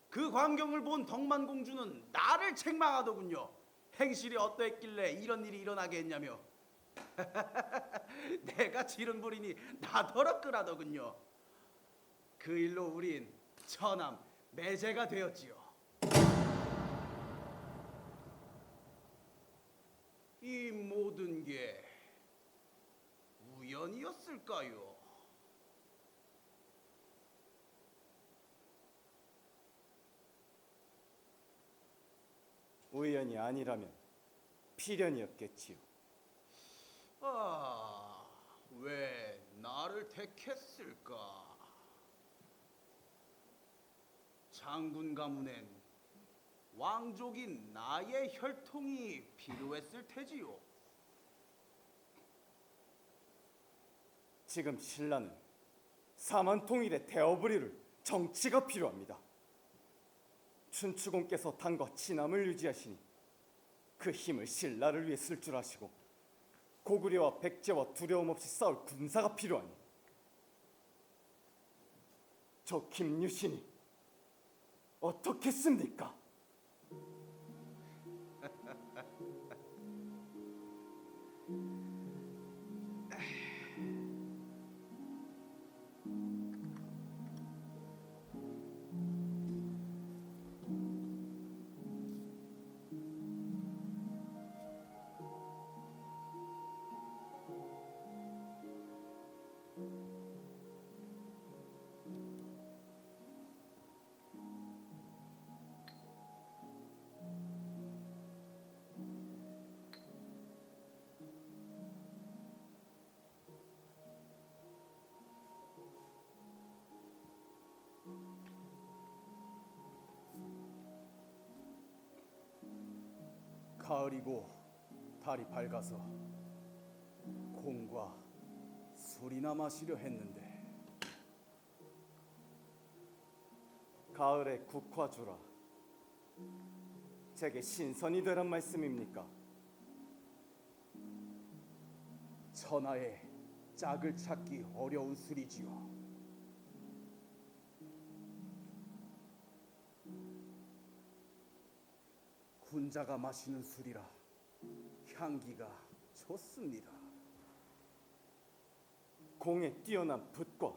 그 광경을 본 덕만공주는 나를 책망하더군요. 행실이 어떠했길래 이런 일이 일어나게 했냐며. 내가 지른 불이니 나더러 끄라더군요. 그 일로 우린 처남 매제가 되었지요. 이 모든 게 우연이었을까요? 우연이 아니라면 필연이었겠지요. 아, 왜 나를 택했을까? 장군 가문엔 왕족인 나의 혈통이 필요했을 테지요. 지금 신라는 사만통일의 대어부리를 정치가 필요합니다. 춘추공께서 당과 친함을 유지하시니 그 힘을 신라를 위해 쓸 줄 아시고 고구려와 백제와 두려움 없이 싸울 군사가 필요하니 저 김유신이 어떻겠습니까? 가을이고 달이 밝아서 콩과 술이나 마시려 했는데 가을에 국화주라 제게 신선이 되란 말씀입니까? 천하에 짝을 찾기 어려운 술이지요. 군자가 마시는 술이라 향기가 좋습니다. 공에 뛰어난 붓과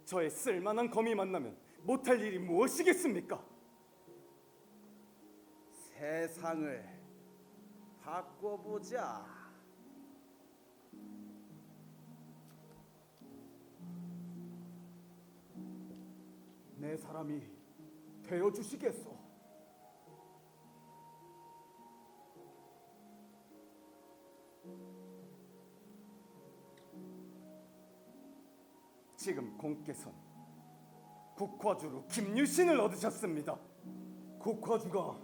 저의 쓸만한 검이 만나면 못할 일이 무엇이겠습니까? 세상을 바꿔보자. 내 사람이 되어주시겠소? 지금 공께선 국화주로 김유신을 얻으셨습니다. 국화주가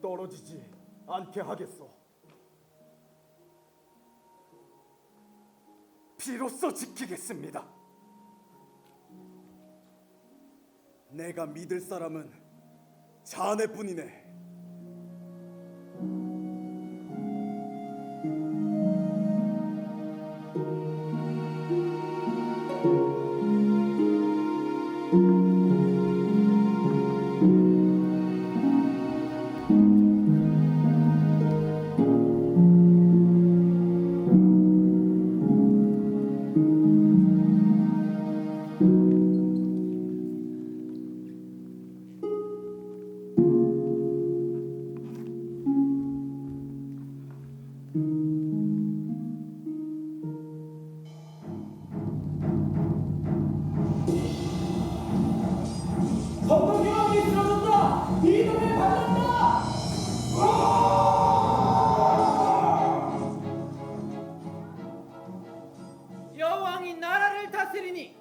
떨어지지 않게 하겠소. 비로소 지키겠습니다. 내가 믿을 사람은 자네뿐이네. 여왕이 나라를 다스리니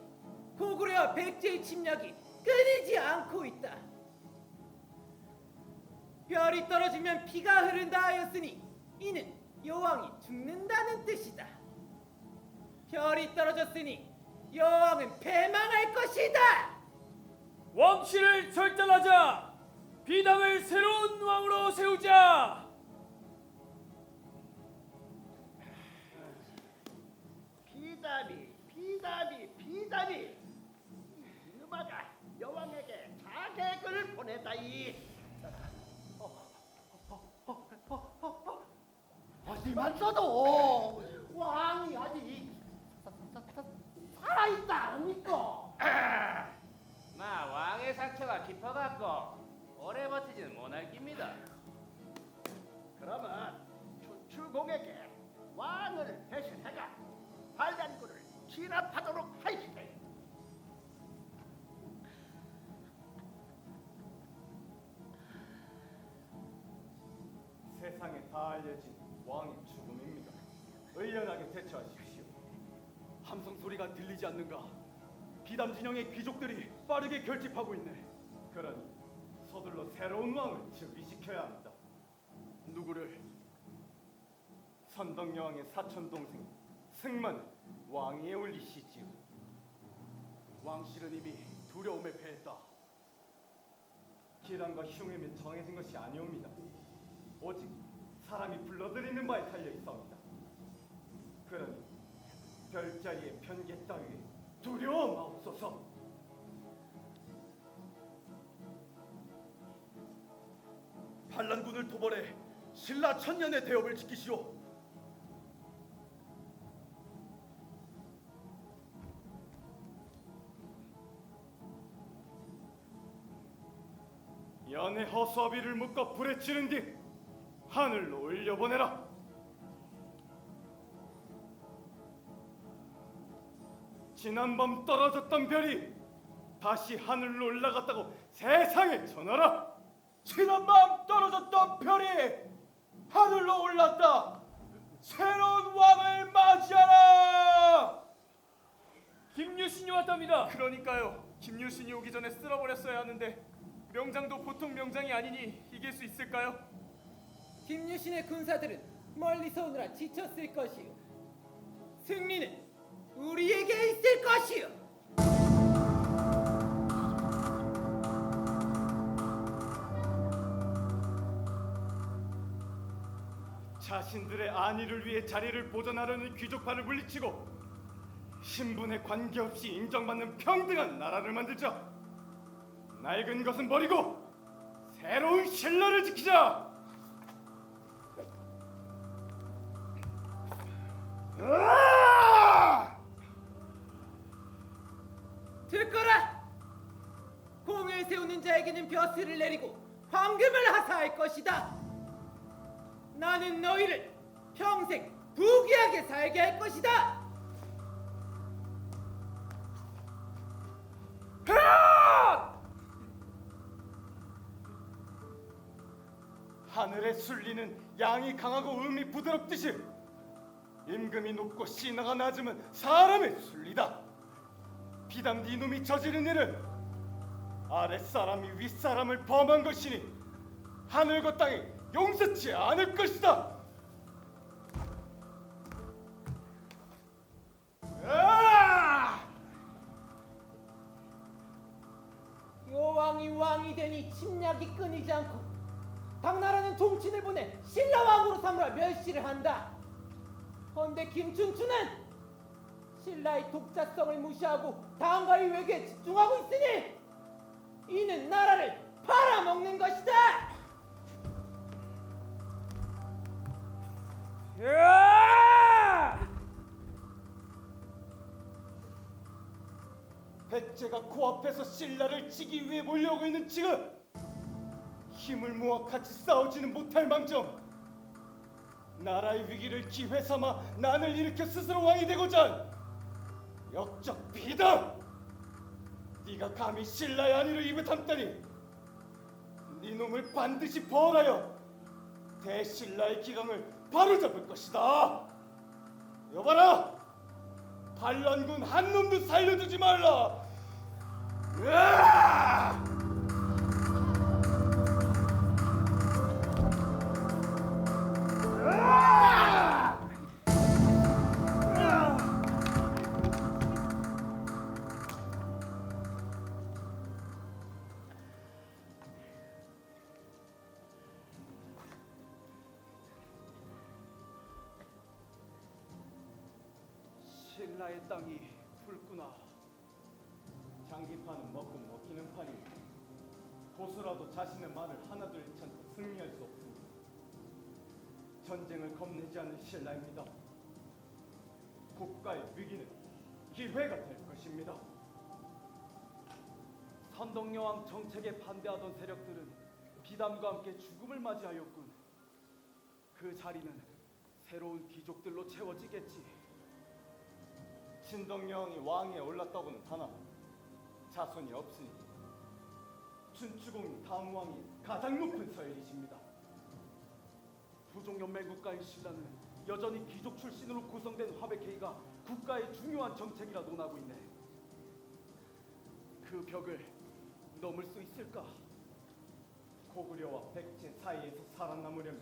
고구려와 백제의 침략이 끊이지 않고 있다. 별이 떨어지면 피가 흐른다 하였으니 이는 여왕이 죽는다는 뜻이다. 별이 떨어졌으니 여왕은 패망할 것이다. 왕실을 절단하자. 비당을 새로운 왕으로 세우자. 비담이 이놈아가 여왕에게 자객을 보내다이. 아무리만 써도 왕이 아직 살아있다 아닙니까? 마 왕의 상처가 깊어갖고 오래 버티지는 못할 깁니다. 그러면 추추공에게 왕을 대신해가 반란군을 진압하도록 하시되. 세상에 다 알려진 왕의 죽음입니다. 의연하게 대처하십시오. 함성 소리가 들리지 않는가? 비담 진영의 귀족들이 빠르게 결집하고 있네. 그러니 서둘러 새로운 왕을 즉위시켜야 합니다. 누구를? 선덕여왕의 사촌 동생 승만 왕위에 올리시지요. 왕실은 이미 두려움에 패했다. 기란과 흉임이 정해진 것이 아니옵니다. 오직 사람이 불러들이는 바에 달려 있사옵니다. 그러니 별자리의 편개 따위에 두려움 없소서. 반란군을 도벌해 신라 천년의 대업을 지키시오. 연애 허수아비를 묶어 불에 치른 뒤 하늘로 올려보내라. 지난밤 떨어졌던 별이 다시 하늘로 올라갔다고 세상에 전하라. 지난밤 떨어졌던 별이 하늘로 올랐다. 새로운 왕을 맞이하라. 김유신이 왔답니다. 그러니까요. 김유신이 오기 전에 쓸어버렸어야 하는데 명장도 보통 명장이 아니니 이길 수 있을까요? 김유신의 군사들은 멀리서 오느라 지쳤을 것이요. 승리는 우리에게 있을 것이요. 자신들의 안위를 위해 자리를 보존하려는 귀족파를 물리치고 신분에 관계없이 인정받는 평등한 나라를 만들자. 낡은 것은 버리고 새로운 신라를 지키자. 듣거라. 공을 세우는 자에게는 벼슬을 내리고 황금을 하사할 것이다. 나는 너희를 평생 부귀하게 살게 할 것이다. 하늘에 술리는 양이 강하고 음이 부드럽듯이 임금이 높고 신하가 낮으면 사람의 순리다. 비담 네 놈이 저지른 일은 아랫사람이 윗사람을 범한 것이니 하늘과 땅이 용서치 않을 것이다. 여왕이 왕이 되니 침략이 끊이지 않고 당나라는 종친을 보내 신라왕으로 삼으라 멸시를 한다. 헌데 김춘추는 신라의 독자성을 무시하고 당과의 외교에 집중하고 있으니 이는 나라를 팔아먹는 것이다. 백제가 코앞에서 신라를 치기 위해 몰려오고 있는 지금 힘을 모아 같이 싸우지는 못할 망정 나라의 위기를 기회 삼아 난을 일으켜 스스로 왕이 되고자 한 역적 비담. 네가 감히 신라의 안위를 입에 담다니 네 놈을 반드시 벌하여 대신라의 기강을 바로잡을 것이다. 여봐라, 반란군 한 놈도 살려두지 말라. 으아! 신라의 땅이 붉구나. 장기파는 먹고 먹히는 판이 고수라도 자신의 말을 하나도 잃지 않고 승리할 수 없습니다. 전쟁을 겁내지 않는 신라입니다. 국가의 위기는 기회가 될 것입니다. 선덕여왕 정책에 반대하던 세력들은 비담과 함께 죽음을 맞이하였군. 그 자리는 새로운 귀족들로 채워지겠지. 신덕여왕이 왕위에 올랐다고는 하나 자손이 없으니 춘추공이 다음 왕이 가장 높은 서열이십니다. 부족연맹 국가인 신라는 여전히 귀족 출신으로 구성된 화백회의가 국가의 중요한 정책이라 논하고 있네. 그 벽을 넘을 수 있을까? 고구려와 백제 사이에서 살아남으려면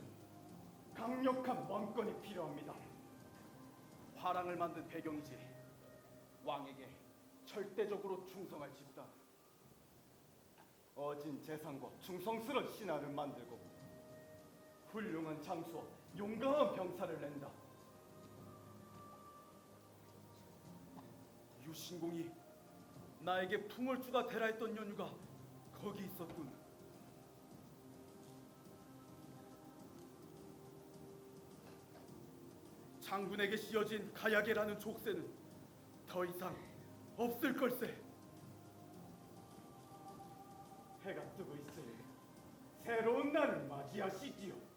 강력한 왕권이 필요합니다. 화랑을 만든 배경이지 왕에게 절대적으로 충성할 집단. 어진 재산과 충성스러운 신하를 만들고 훌륭한 장수와 용감한 병사를 낸다. 유신공이 나에게 풍월주가 되라 했던 연유가 거기 있었군. 장군에게 씌어진 가야계라는 족쇄는 더 이상 없을 걸세. 해가 뜨고 있으니 새로운 날을 맞이하시지요.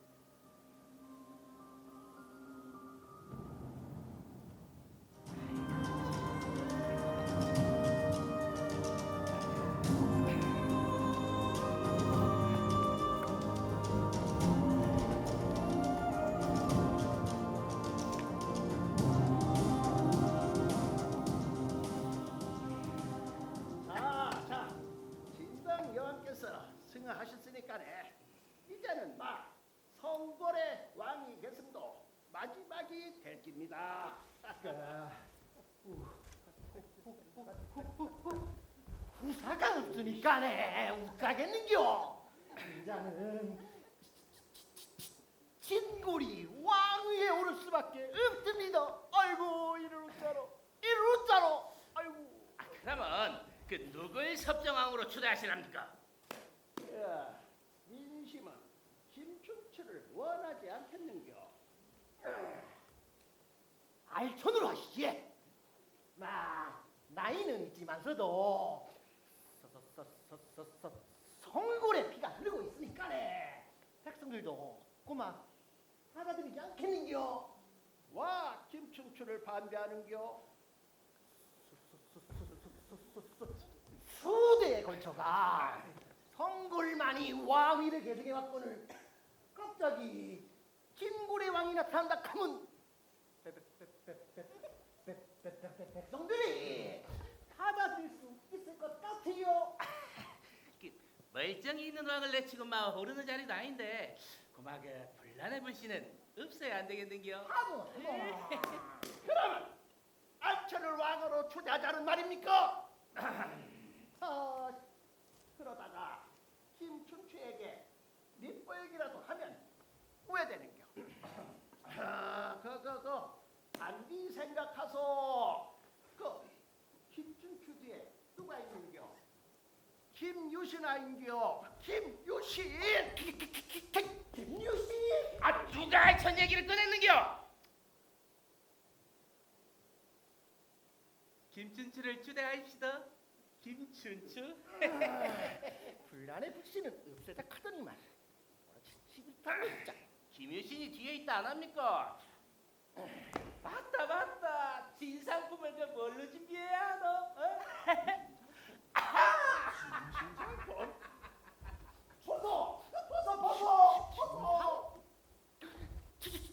자, 진당 여왕께서 승하하셨으니까네 이제는 성골의 왕위 계승도 마지막이 될 깁니다. 후사가 없으니까네 웃자겠는겨. 이제는 진골이 왕위에 오를 수밖에 없습니다. 아이고 이를 웃자로 아이고. 그러면 그 누굴 섭정왕으로 추대하시랍니까? 야, 민심은 김춘추를 원하지 않겠는겨. 알촌으로 하시지. 나이는 있지만서도 성골의 피가 흐르고 있으니까네. 백성들도 꼬마 받아들이지 않겠는겨. 와, 김춘추를 반대하는겨. 수대에 걸쳐가 성골만이 왕위를 계승해왔거늘 갑자기 진골의 왕이 나타난다 하면 백성들이 받아들일 수 있을 것 같아요. 멀쩡히 있는 왕을 내치고 막 오르는 자리도 아닌데 고막에 분란의 불씨는 없어야 안 되겠는겨? 그러면 알천을 왕으로 초대하자는 말입니까? 그러다가 김춘추에게 밑보이기라도 하면 후회되는겨. 단디 생각하소. 김춘추 뒤에 누가 있는겨? 김유신 아인겨. 김유신. 김유신. 누가 알천 얘기를 꺼냈는겨? 김춘추를 추대하십시다. 김춘추. 분란의 불씨는 없애자 카더니만. 김유신이 뒤에 있다 안 합니까? 맞다. 진상품을 그 뭘로 준비해야 하노? 벗어.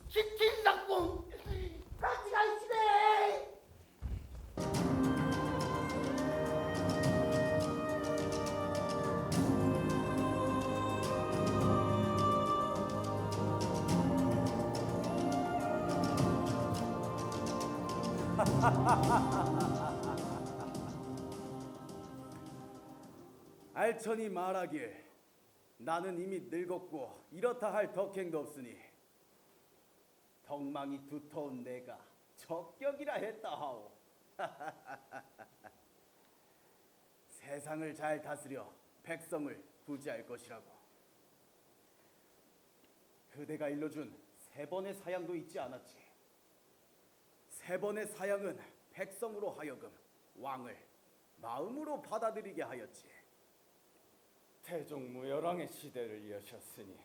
진상품 같이 가시네. 알천이 말하길 나는 이미 늙었고 이렇다 할 덕행도 없으니 덕망이 두터운 내가 적격이라 했다 하오. 세상을 잘 다스려 백성을 구제할 것이라고. 그대가 일러준 세 번의 사양도 있지 않았지. 세 번의 사양은 백성으로 하여금 왕을 마음으로 받아들이게 하였지. 태종무열왕의 시대를 여셨으니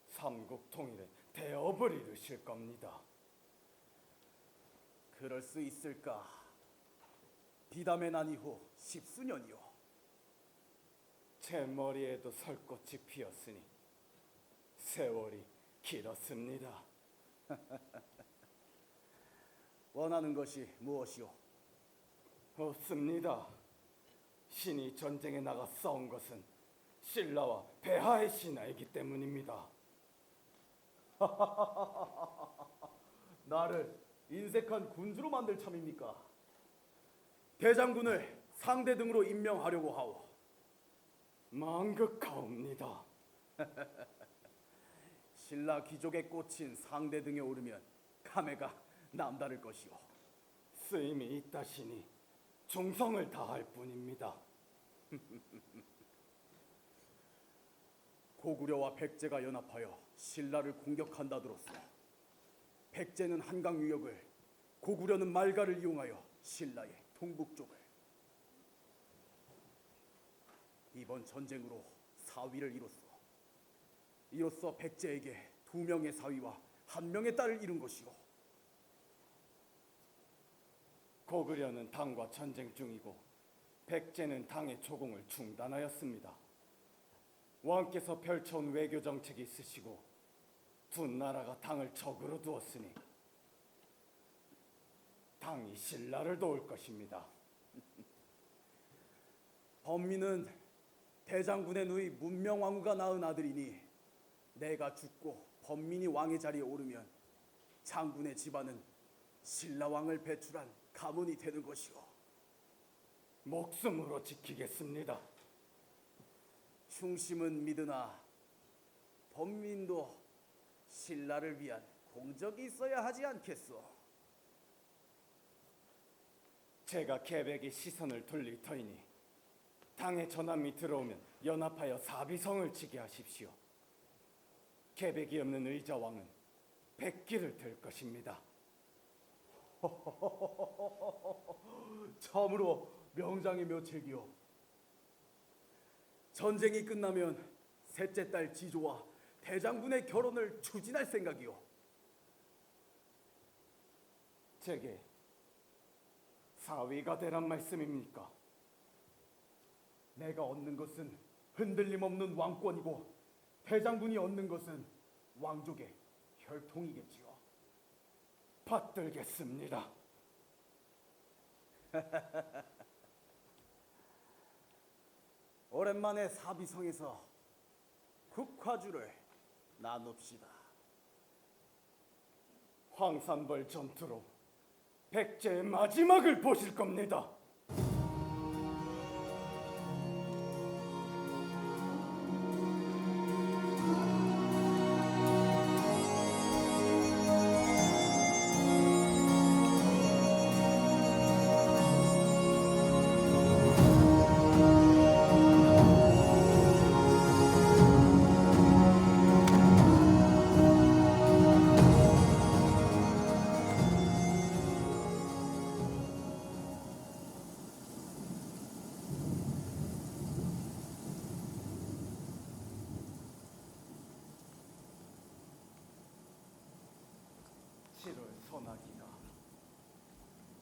삼국 통일의 대업을 이루실 겁니다. 그럴 수 있을까? 비담에 난 이후 십수년이요. 제 머리에도 설꽃이 피었으니 세월이 길었습니다. 원하는 것이 무엇이오? 없습니다. 신이 전쟁에 나가 싸운 것은 신라와 폐하의 신하이기 때문입니다. 나를 인색한 군주로 만들 참입니까? 대장군을 상대 등으로 임명하려고 하오. 망극하옵니다. 신라 귀족에 꽂힌 상대 등에 오르면 감회가 남다를 것이오. 쓰임이 있다시니 충성을 다할 뿐입니다. 고구려와 백제가 연합하여 신라를 공격한다더로서 백제는 한강 유역을, 고구려는 말가를 이용하여 신라의 동북쪽을. 이번 전쟁으로 사위를 이뤘소. 이로써 백제에게 2명의 사위와 1명의 딸을 잃은 것이오. 고구려는 당과 전쟁 중이고 백제는 당의 조공을 중단하였습니다. 왕께서 펼쳐온 외교 정책이 있으시고 두 나라가 당을 적으로 두었으니 당이 신라를 도울 것입니다. 범민은 대장군의 누이 문명왕후가 낳은 아들이니 내가 죽고 범민이 왕의 자리에 오르면 장군의 집안은 신라왕을 배출한 가문이 되는 것이오. 목숨으로 지키겠습니다. 충심은 믿으나 범민도 신라를 위한 공적이 있어야 하지 않겠소? 제가 계백의 시선을 돌릴 터이니 당의 전함이 들어오면 연합하여 사비성을 치게 하십시오. 계백이 없는 의자왕은 백기를 들 것입니다. 참으로 명장의 묘책이오. 전쟁이 끝나면 셋째 딸 지조와 대장군의 결혼을 추진할 생각이오. 제게 사위가 되란 말씀입니까? 내가 얻는 것은 흔들림 없는 왕권이고 대장군이 얻는 것은 왕족의 혈통이겠지요. 받들겠습니다. 오랜만에 사비성에서 국화주를 나눕시다. 황산벌 전투로 백제의 마지막을 보실 겁니다. 소나기가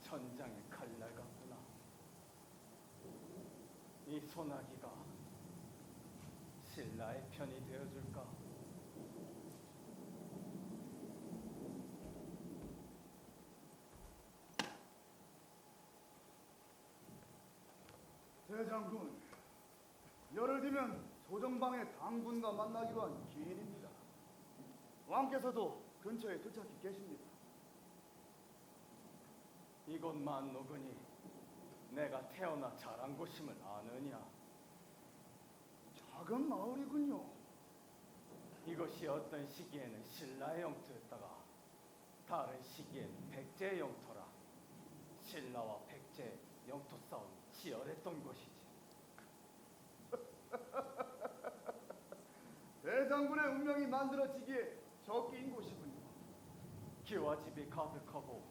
천장의 칼날 같구나. 이 소나기가 신라의 편이 되어줄까? 대장군, 열흘 뒤면 조정방의 당군과 만나기로 한 기일입니다. 왕께서도 근처에 도착해 계십니다. 이곳 만노근이 내가 태어나 자란 곳임을 아느냐? 작은 마을이군요. 이것이 어떤 시기에는 신라의 영토였다가 다른 시기에는 백제의 영토라. 신라와 백제의 영토 싸움이 치열했던 곳이지. 대장군의 운명이 만들어지기에 적기인 곳이군요. 기와 집이 가득하고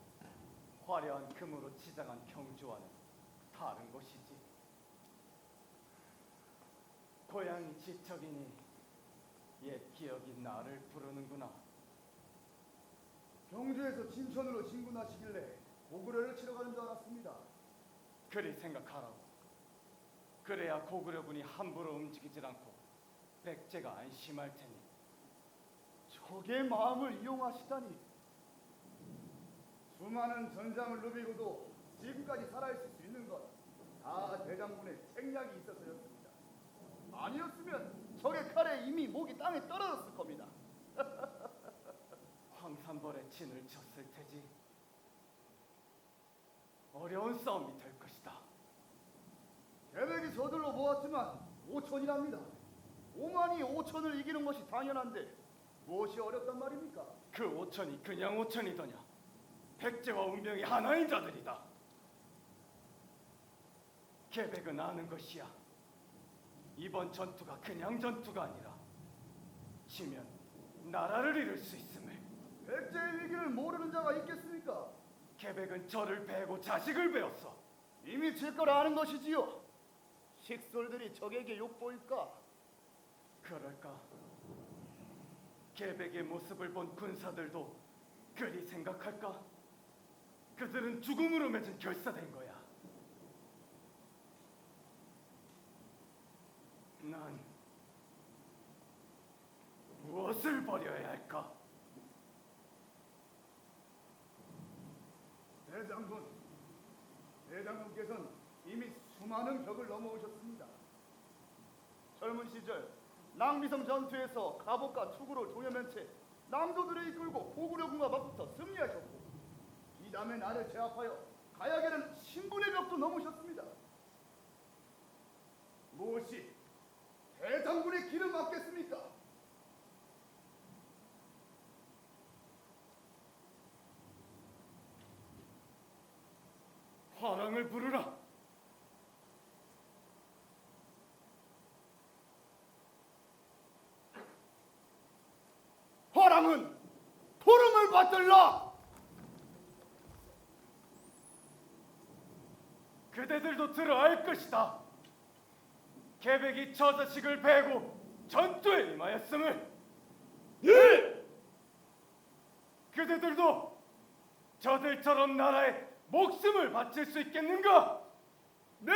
화려한 금으로 치장한 경주와는 다른 것이지. 고향이 지척이니 옛 기억이 나를 부르는구나. 경주에서 진천으로 진군하시길래 고구려를 치러 가는 줄 알았습니다. 그리 생각하라고. 그래야 고구려군이 함부로 움직이질 않고 백제가 안심할 테니. 적의 마음을 이용하시다니. 수많은 전장을 누비고도 지금까지 살아있을 수 있는 것 다 대장군의 책략이 있어서였습니다. 아니었으면 적의 칼에 이미 목이 땅에 떨어졌을 겁니다. 황산벌에 진을 쳤을 테지. 어려운 싸움이 될 것이다. 계획이 저들로 모았지만 5천이랍니다. 5만이 5천을 이기는 것이 당연한데 무엇이 어렵단 말입니까? 그 5천이 그냥 5천이더냐. 백제와 운명이 하나인 자들이다. 계백은 아는 것이야. 이번 전투가 그냥 전투가 아니라 지면 나라를 잃을 수 있음을. 백제의 위기를 모르는 자가 있겠습니까? 계백은 저를 베고 자식을 베었어. 이미 질 걸 아는 것이지요. 식솔들이 적에게 욕보일까? 그럴까? 계백의 모습을 본 군사들도 그리 생각할까? 그들은 죽음으로 맺은 결사된 거야. 난 무엇을 버려야 할까? 대장군께서는 이미 수많은 벽을 넘어오셨습니다. 젊은 시절 낭비성 전투에서 갑옷과 투구로 동여맨 채 남도들을 이끌고 고구려군과 맞붙어 승리하셨고, 이 다음에 나를 제압하여 가야계는 신분의 벽도 넘으셨습니다. 무엇이 대장군의 길을 막겠습니까? 화랑을 부르라. 화랑은 부름을 받들라. 그대들도 들어 알 것이다. 계백이 저 자식을 베고 전투에 임하였음을. 네! 그대들도 저들처럼 나라에 목숨을 바칠 수 있겠는가? 네!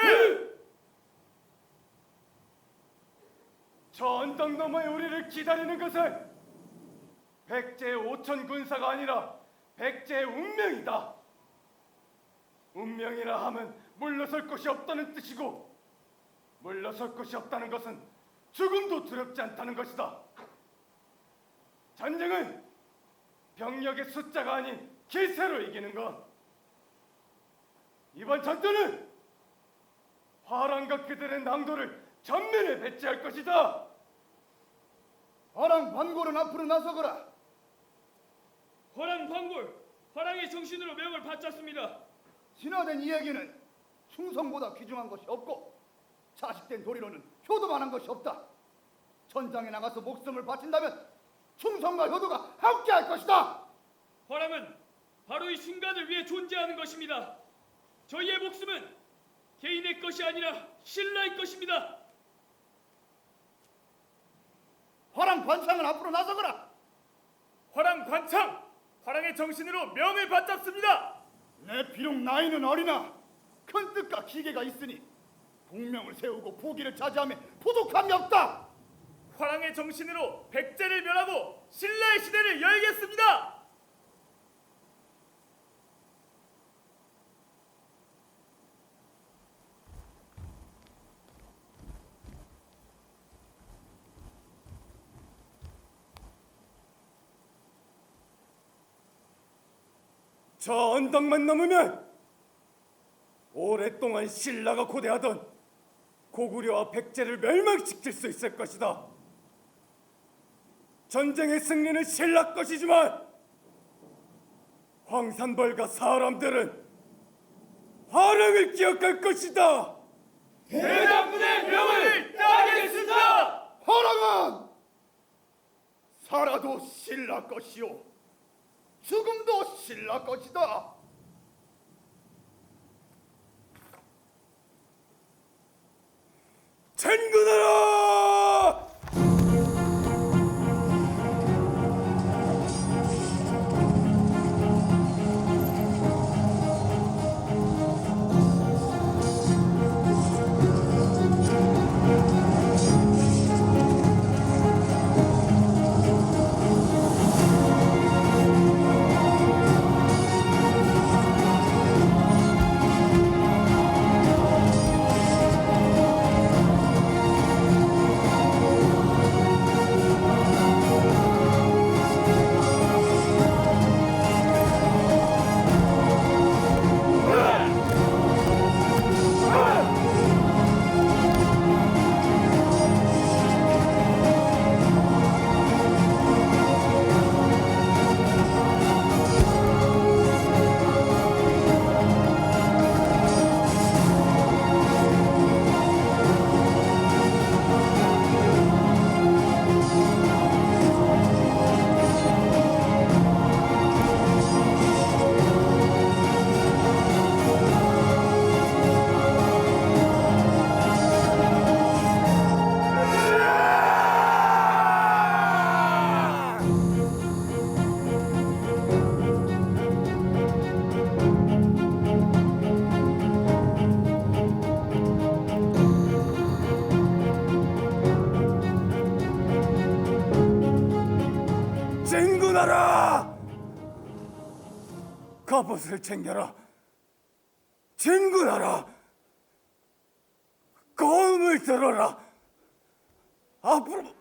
저 언덕 너머에 우리를 기다리는 것은 백제의 5천 군사가 아니라 백제의 운명이다. 운명이라 하면 물러설 곳이 없다는 뜻이고, 물러설 곳이 없다는 것은 죽음도 두렵지 않다는 것이다. 전쟁은 병력의 숫자가 아닌 기세로 이기는 것. 이번 전투는 화랑과 그들의 낭도를 전면에 배치할 것이다. 화랑 반골은 앞으로 나서거라. 화랑 방골, 화랑의 정신으로 명을 바쳤습니다. 진화된 이야기는 충성보다 귀중한 것이 없고, 자식된 도리로는 효도만한 것이 없다. 전장에 나가서 목숨을 바친다면 충성과 효도가 함께할 것이다. 화랑은 바로 이 순간을 위해 존재하는 것입니다. 저희의 목숨은 개인의 것이 아니라 신라의 것입니다. 화랑 관창은 앞으로 나서거라. 화랑 관창, 화랑의 정신으로 명을 받잡습니다. 내 비록 나이는 어리나 큰 뜻과 기계가 있으니 공명을 세우고 포기를 차지함에 부족함이 없다. 화랑의 정신으로 백제를 멸하고 신라의 시대를 열겠습니다. 저 언덕만 넘으면 오랫동안 신라가 고대하던 고구려와 백제를 멸망시킬 수 있을 것이다. 전쟁의 승리는 신라 것이지만 황산벌과 사람들은 화랑을 기억할 것이다. 대장군의 명을 따르겠습니다. 화랑은 살아도 신라 것이요 죽음도 신라 것이다. 진군하라! 진군하라! 갑옷을 챙겨라. 진군하라. 고음을 들어라. 앞으로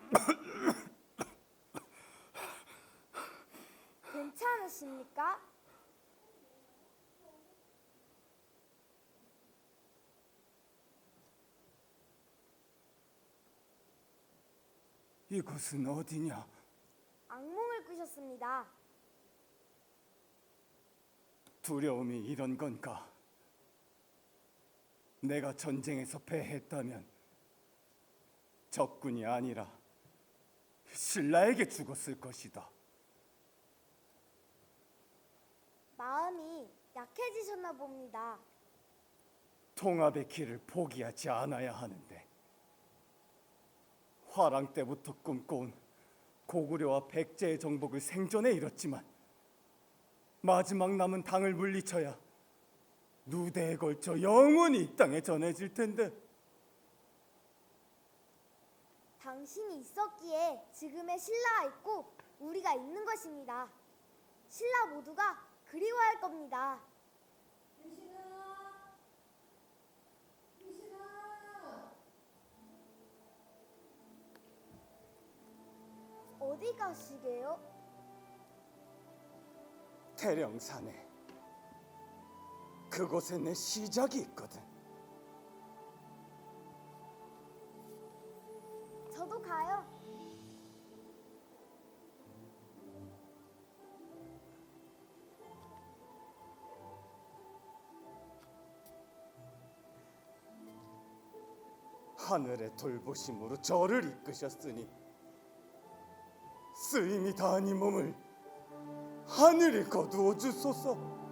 괜찮으십니까? 이곳은 어디냐? 악몽을 꾸셨습니다. 두려움이 이런 건가? 내가 전쟁에서 패했다면 적군이 아니라 신라에게 죽었을 것이다. 마음이 약해지셨나 봅니다. 통합의 길을 포기하지 않아야 하는데 화랑 때부터 꿈꿔온 고구려와 백제의 정복을 생전에 이뤘지만 마지막 남은 당을 물리쳐야 누대에 걸쳐 영원히 이 땅에 전해질 텐데 당신이 있었기에 지금의 신라가 있고 우리가 있는 것입니다. 신라 모두가 그리워할 겁니다. 어디 가시게요? 태령산에 그곳에 내 시작이 있거든. 저도 가요. 하늘의 돌보심으로 저를 이끄셨으니 쓰임이 다한 이 몸을 하늘이 거두어 주소서.